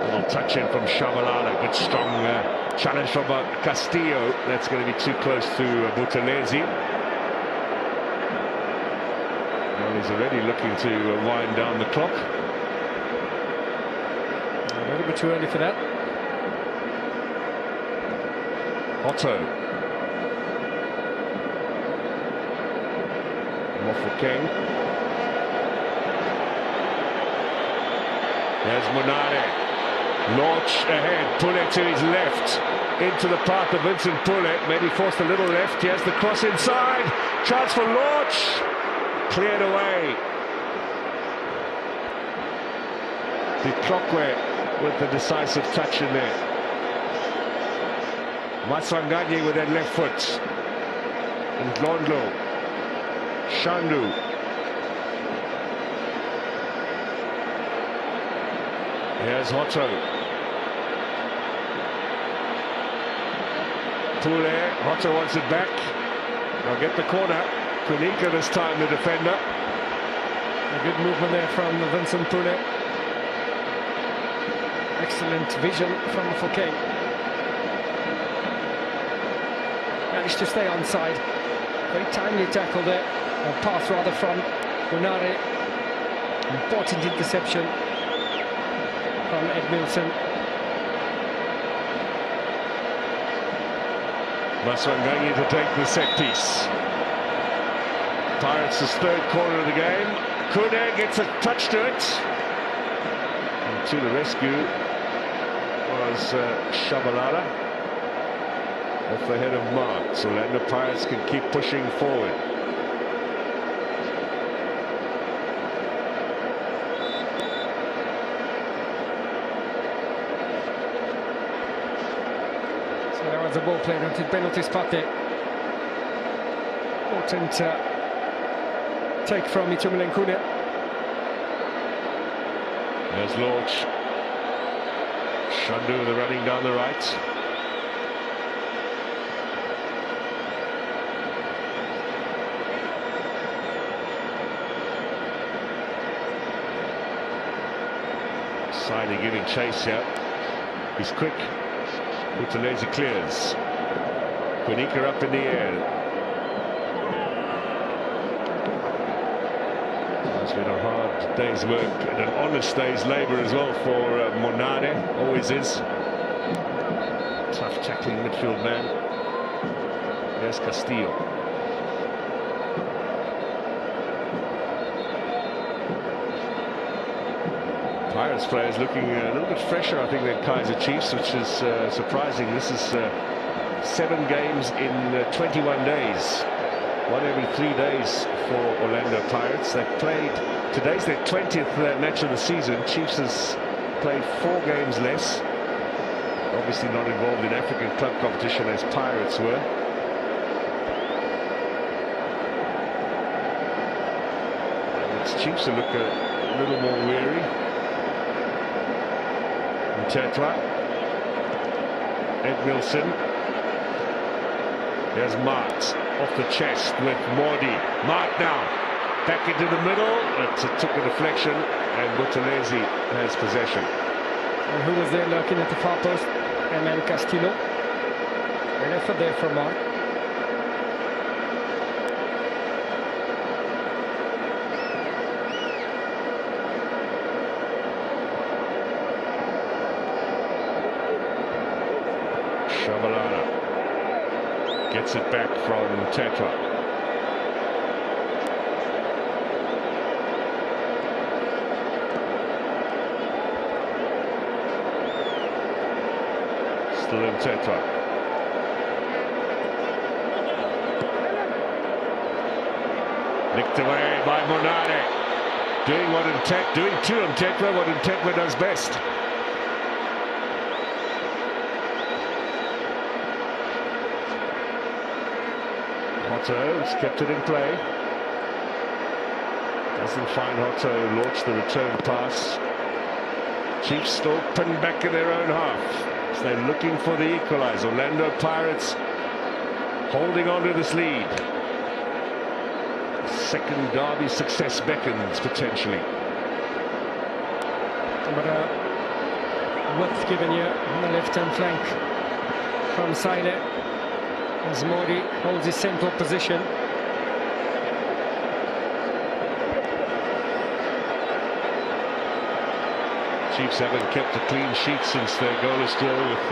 Little touch in from Shabalala. Good strong challenge from Castillo. That's going to be too close to Buthelezi. Well, he's already looking to wind down the clock. A little bit too early for that. Otto. Mofokeng. There's Monare. Launch ahead. Pule to his left. Into the path of Vincent Pule. Maybe forced a little left. He has the cross inside. Chance for launch. Cleared away. The Clockway with the decisive touch in there. Masanganye with that left foot. And Ndlondlo. Shandu. Here's Hotto. Pule. Hotto wants it back. They'll get the corner. Kunika this time, the defender. A good movement there from Vincent Pune. Excellent vision from Fouquet. Managed to stay onside. Very timely tackle there. A pass rather from Munare. Important interception from Edmilson. Maswanganyi to take the set piece. Pirates' third corner of the game. Kune gets a touch to it. And to the rescue was Shabalala off the head of Mark. So Orlando Pirates can keep pushing forward. So that was a ball played onto the penalty spot there. Important take from Itumeleng Kune. There's Lorch. Shandu the running down the right. Sidey giving chase here. He's quick. Buthelezi clears. Kunika up in the air. It's been a hard day's work and an honest day's labour as well for Monade, always is. Tough tackling midfield man. There's Castillo. Pirates players looking a little bit fresher, I think, than Kaizer Chiefs, which is surprising. This is 7 games in 21 days. 1 every 3 days for Orlando Pirates. They've played, today's their 20th match of the season. Chiefs has played 4 games less. Obviously not involved in African club competition as Pirates were. And its Chiefs look a little more weary. Tetwa. Edmilson. There's Marks off the chest with Mordi. Mark now back into the middle. It took a deflection and Buthelezi has possession. And who was there lurking at the far post? Eman Castillo. An effort there from Mark. Shabalala gets it back from Tetwa. Still in Tetwa. Nicked away by Monade. Doing to Tetwa what Tetwa does best. Hotto has kept it in play. Doesn't find Hotto, launch the return pass. Chiefs still pinned back in their own half. So they're looking for the equaliser. Orlando Pirates holding on to this lead. Second derby success beckons potentially. But width given here on the left-hand flank from Saile. As Modi holds his central position. Chiefs haven't kept a clean sheet since their goalless draw with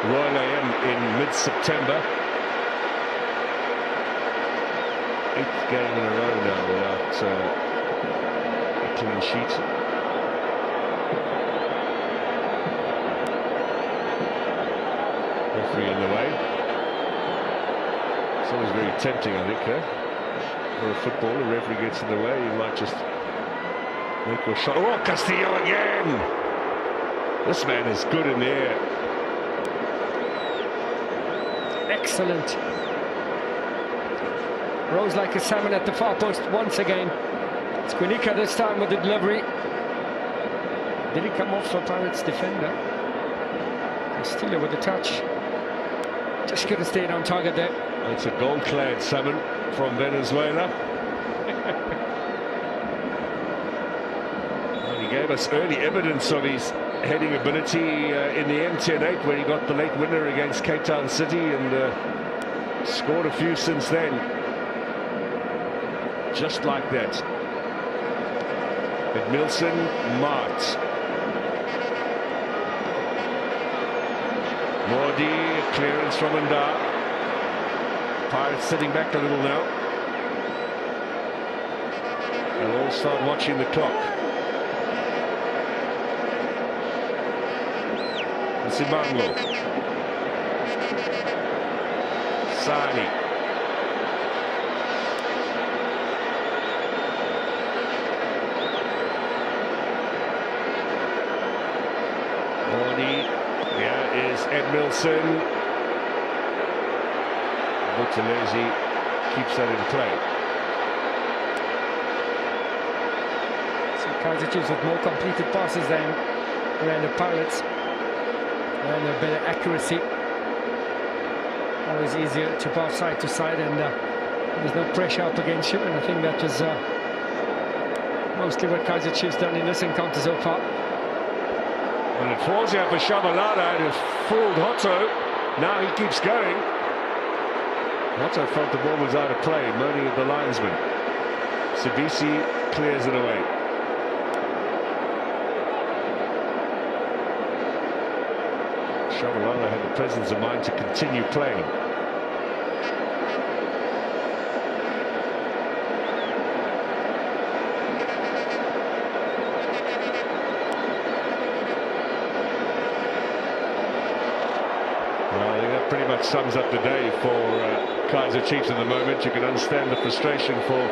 Royal AM in mid-September. 8th game in a row now without a clean sheet. Referee in the way. It's always very tempting, I think, for a footballer. The referee gets in the way, you might just make your shot. Oh, Castillo again! This man is good in the air. Excellent. Rose like a salmon at the far post once again. It's Kunika this time with the delivery. Did he come off for Pirates defender? Castillo with the touch. Just could have stayed on target there. It's a gold-clad salmon from Venezuela. Well, he gave us early evidence of his heading ability in the MTN8 when he got the late winner against Cape Town City, and scored a few since then. Just like that. Edmilson, Mart. Mordi, clearance from Ndar. Pirates sitting back a little now. They'll all start watching the clock. Simango. Sani. Mordi. Here is Edmilson. Buthelezi keeps that in play. So Kaizer Chiefs with more completed passes than Orlando Pirates. And a better accuracy. Always easier to pass side to side, and there's no pressure up against you. And I think that is mostly what Kaizer Chiefs done in this encounter so far. And it falls out for Shabalala, and it fooled Hotto. Now he keeps going. Hotto felt the ball was out of play, moaning at the linesman. Sibisi clears it away. Shabalala had the presence of mind to continue playing. Well, I think that pretty much sums up the day for Kaizer Chiefs at the moment. You can understand the frustration for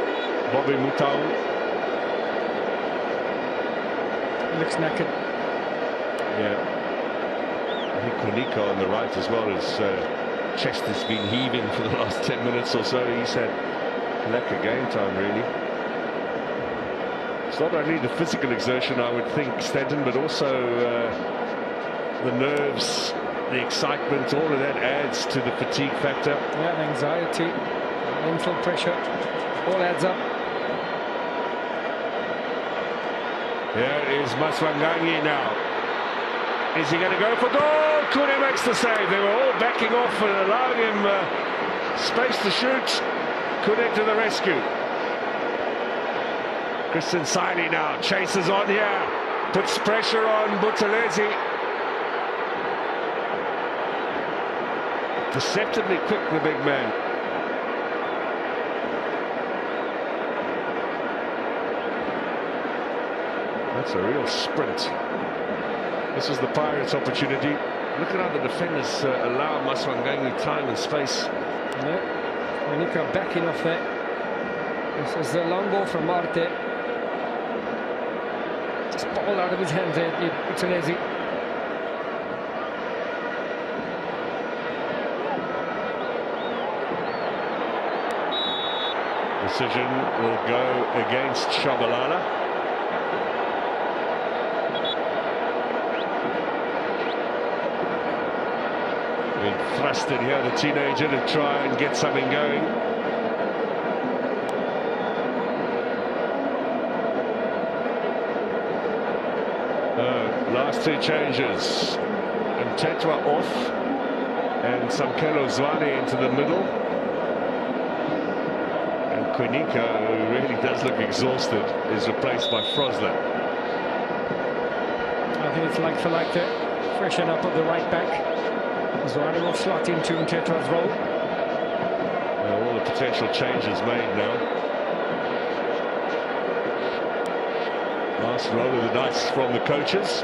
Bobby Mutau. Looks knackered. Yeah. I think Kunika on the right as well, his chest has been heaving for the last 10 minutes or so. He's had lack of game time, really. It's not only the physical exertion, I would think, Stanton, but also the nerves, the excitement, all of that adds to the fatigue factor. Yeah, the anxiety, mental pressure, all adds up. Here is Maswanganyi now. Is he going to go for goal? Kune makes the save. They were all backing off and allowing him space to shoot. Kune to the rescue. Christian Saini now chases on here. Puts pressure on Buthelezi. Deceptively quick, the big man. That's a real sprint. This is the Pirates' opportunity. Look at how the defenders allow Maswanganyi time and space. Yeah, Monica backing off there. This is the long ball from Marte. Just ball out of his hands there, Buthelezi. Decision will go against Shabalala. Been thrusted here, the teenager, to try and get something going. Last two changes. And Tetwa off. And Samkelo Zwane into the middle. And Kunika, who really does look exhausted, is replaced by Frosler. I think it's like for like to freshen up on the right back. Zwane will slot into Mtetwa's role. Well, all the potential changes made now. Last roll of the dice from the coaches.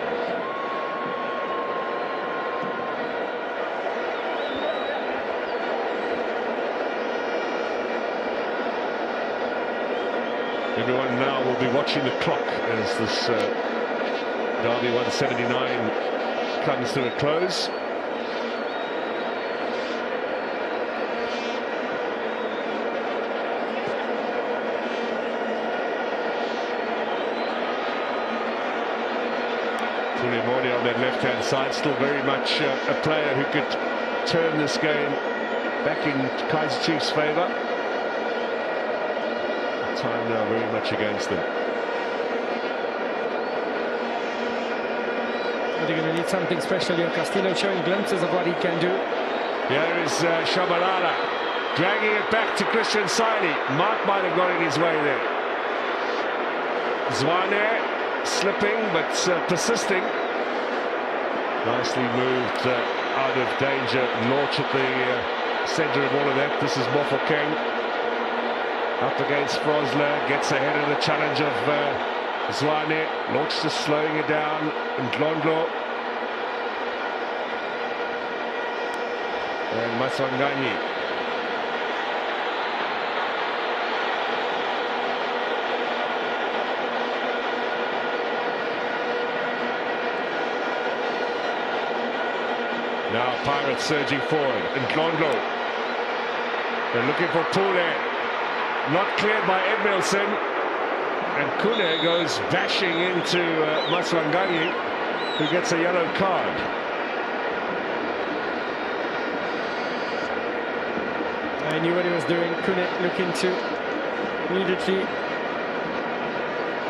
Everyone now will be watching the clock as this Derby 179 comes to a close. Mordi on that left-hand side, still very much a player who could turn this game back in Kaizer Chiefs' favour. Time now very much against them. They're going to need something special here. Castillo showing glimpses of what he can do. Here is Shabalala dragging it back to Christian Saili. Mark might have got in his way there. Zwane slipping but persisting. Nicely moved out of danger. Launch at the centre of all of that. This is Mofokeng up against Frosler. Gets ahead of the challenge of Zwane. Launch just slowing it down. Ndlondlo. And Maswanganyi. Now Pirates surging forward. Ndlondlo. They're looking for Pule. Not cleared by Edmilson. And Kune goes bashing into Maswanganyi, who gets a yellow card. I knew what he was doing. Kune looking to immediately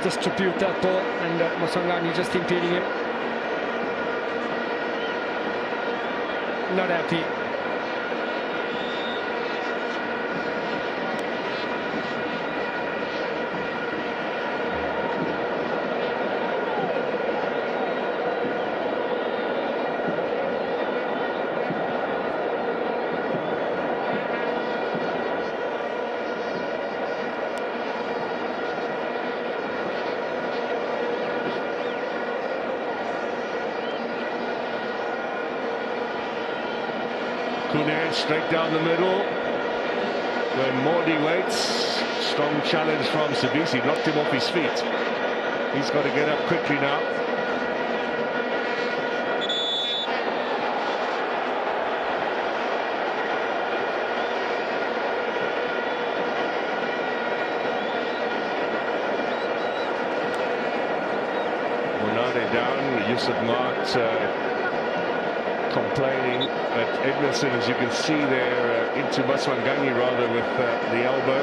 distribute that ball, and Maswanganyi just impeding him. Not happy. Kune straight down the middle. When Mordi waits, strong challenge from Sabisi, knocked him off his feet. He's got to get up quickly now. Monade down, Yusuf Mart complaining at Edmilson, as you can see there, into Maswanganyi rather, with the elbow.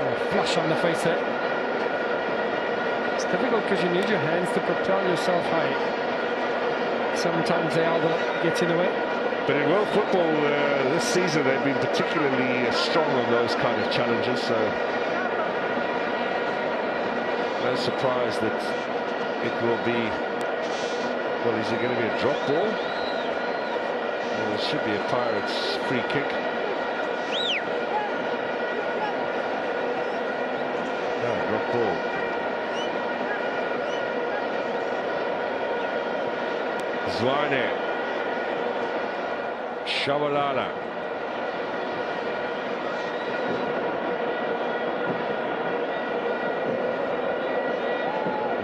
Oh, flush on the face there. It's difficult because you need your hands to propel yourself high. Sometimes the elbow gets in the way. But in world football this season, they've been particularly strong on those kind of challenges, so no surprise that it will be, well, is it going to be a drop ball? Well, it should be a Pirates free kick. No, drop ball. Zwane. Shabalala.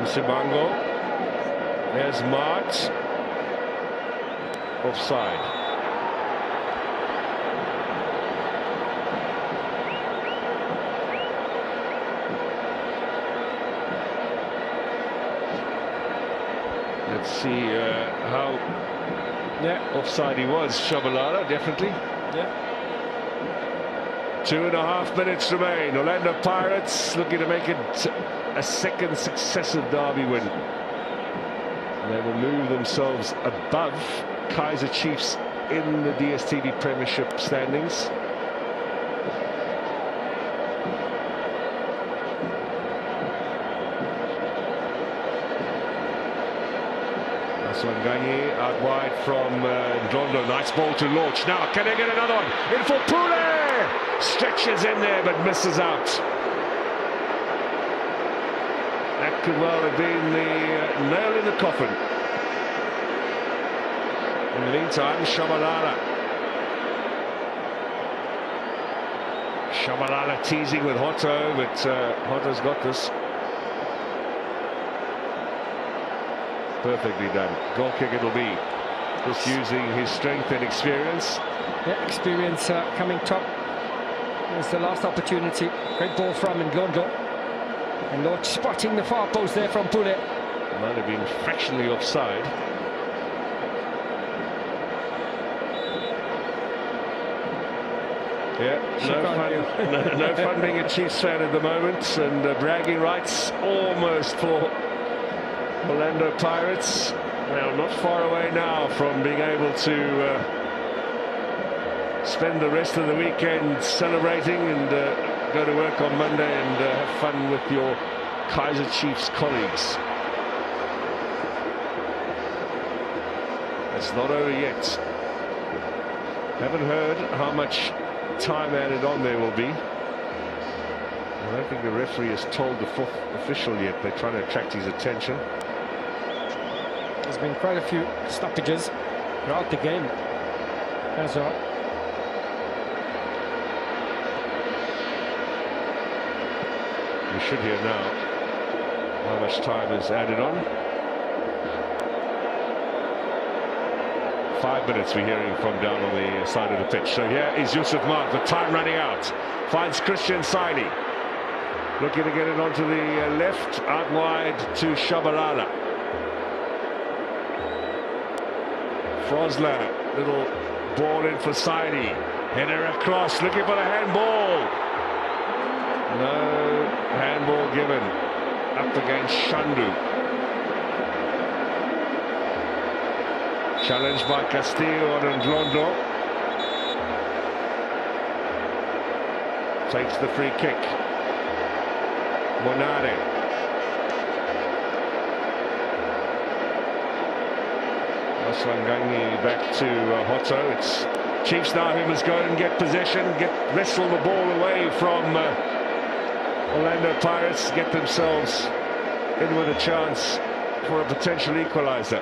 Msibango. There's Mart. Offside. Let's see how offside he was. Shabalala, definitely. Yeah. 2.5 minutes remain. Orlando Pirates looking to make it a second successive derby win. And they will move themselves above Kaizer Chiefs in the DStv Premiership standings. Maswanganyi out wide from Ndlondlo. Nice ball to launch. Now, can they get another one? In for Pule! Stretches in there, but misses out. That could well have been the nail in the coffin. In the meantime, Shabalala. Shabalala teasing with Hotto, but Hotto's got this. Perfectly done. Goal kick it'll be. Just using his strength and experience. Yeah, experience coming top. It's the last opportunity. Great ball from Ndlondlo. And Lord spotting the far post there from Pule. Might have been fractionally offside. Yeah, no fun being a Chiefs fan at the moment, and bragging rights almost for Orlando Pirates. Well, not far away now from being able to spend the rest of the weekend celebrating and go to work on Monday and have fun with your Kaizer Chiefs colleagues. It's not over yet. Haven't heard how much time added on there will be. I don't think the referee has told the fourth official yet. They're trying to attract his attention. There's been quite a few stoppages throughout the game as well. We should hear now how much time is added on. 5 minutes we're hearing from down on the side of the pitch. So here is Yusuf Mark, the time running out. Finds Christian Saini. Looking to get it onto the left, out wide to Shabalala. Frosler, little ball in for Saini. Header across, looking for the handball. No handball given. Up against Shandu. Challenged by Castillo on Ndlondo. Takes the free kick. Monare. Maswangangi back to Hotto. It's Chiefs now who must go and get possession, wrestle the ball away from Orlando Pirates, get themselves in with a chance for a potential equaliser.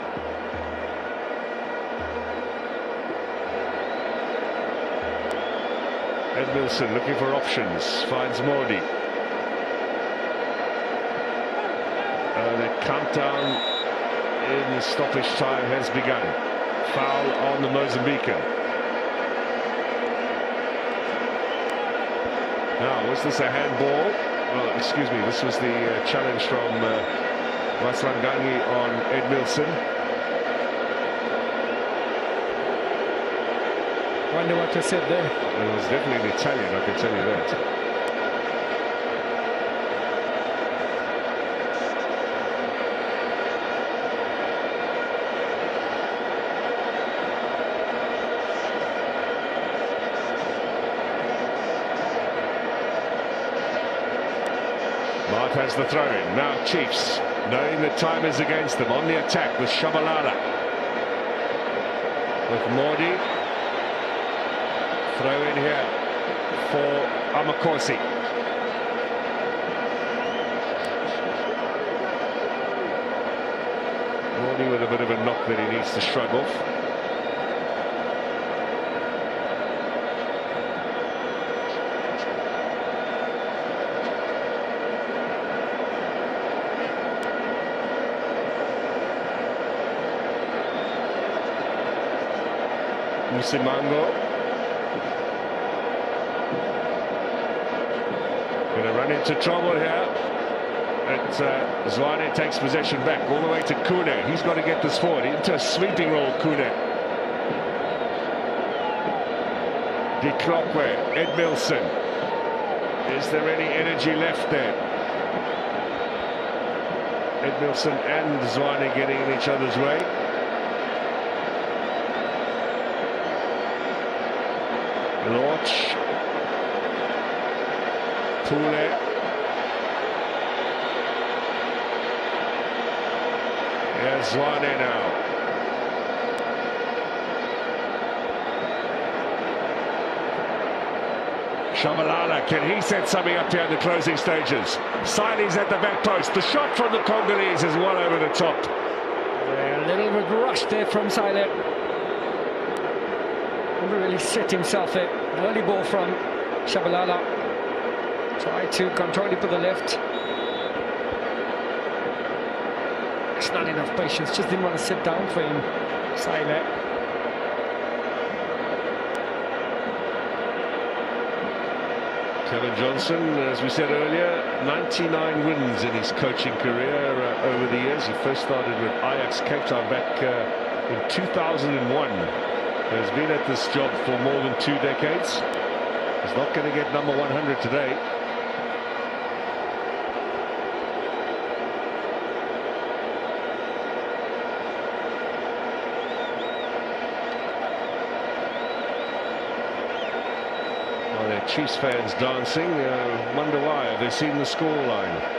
Edmilson looking for options, finds Modi. The countdown in the stoppage time has begun. Foul on the Mozambican. Now, was this a handball? Well, excuse me, this was the challenge from Maswangangi on Edmilson. Wonder what was said there. It was definitely an Italian, I can tell you that. Mark has the throw in. Now Chiefs, knowing that time is against them, on the attack with Shabalala. With Modi. Throw in here for Amakosi. Modi with a bit of a knock that he needs to shrug off. Musimango. Going to run into trouble here. Zwane takes possession back all the way to Kune. He's got to get this forward into a sweeping roll. Kune. De Klokwe, Edmilson. Is there any energy left there? Edmilson and Zwane getting in each other's way. Lorch. Pule. Here's Zwane now. Shabalala, can he set something up here in the closing stages? Saini's at the back post. The shot from the Congolese is well over the top. Yeah, a little bit rushed there from Saile. Never really set himself there. Early ball from Shabalala. Tried to control it with the left. It's not enough patience, just didn't want to sit down for him, Saile. Kevin Johnson, as we said earlier, 99 wins in his coaching career over the years. He first started with Ajax Cape Town back in 2001. Has been at this job for more than 2 decades. He's not going to get number 100 today. Well, there are Chiefs fans dancing. Wonder why. Have they seen the scoreline?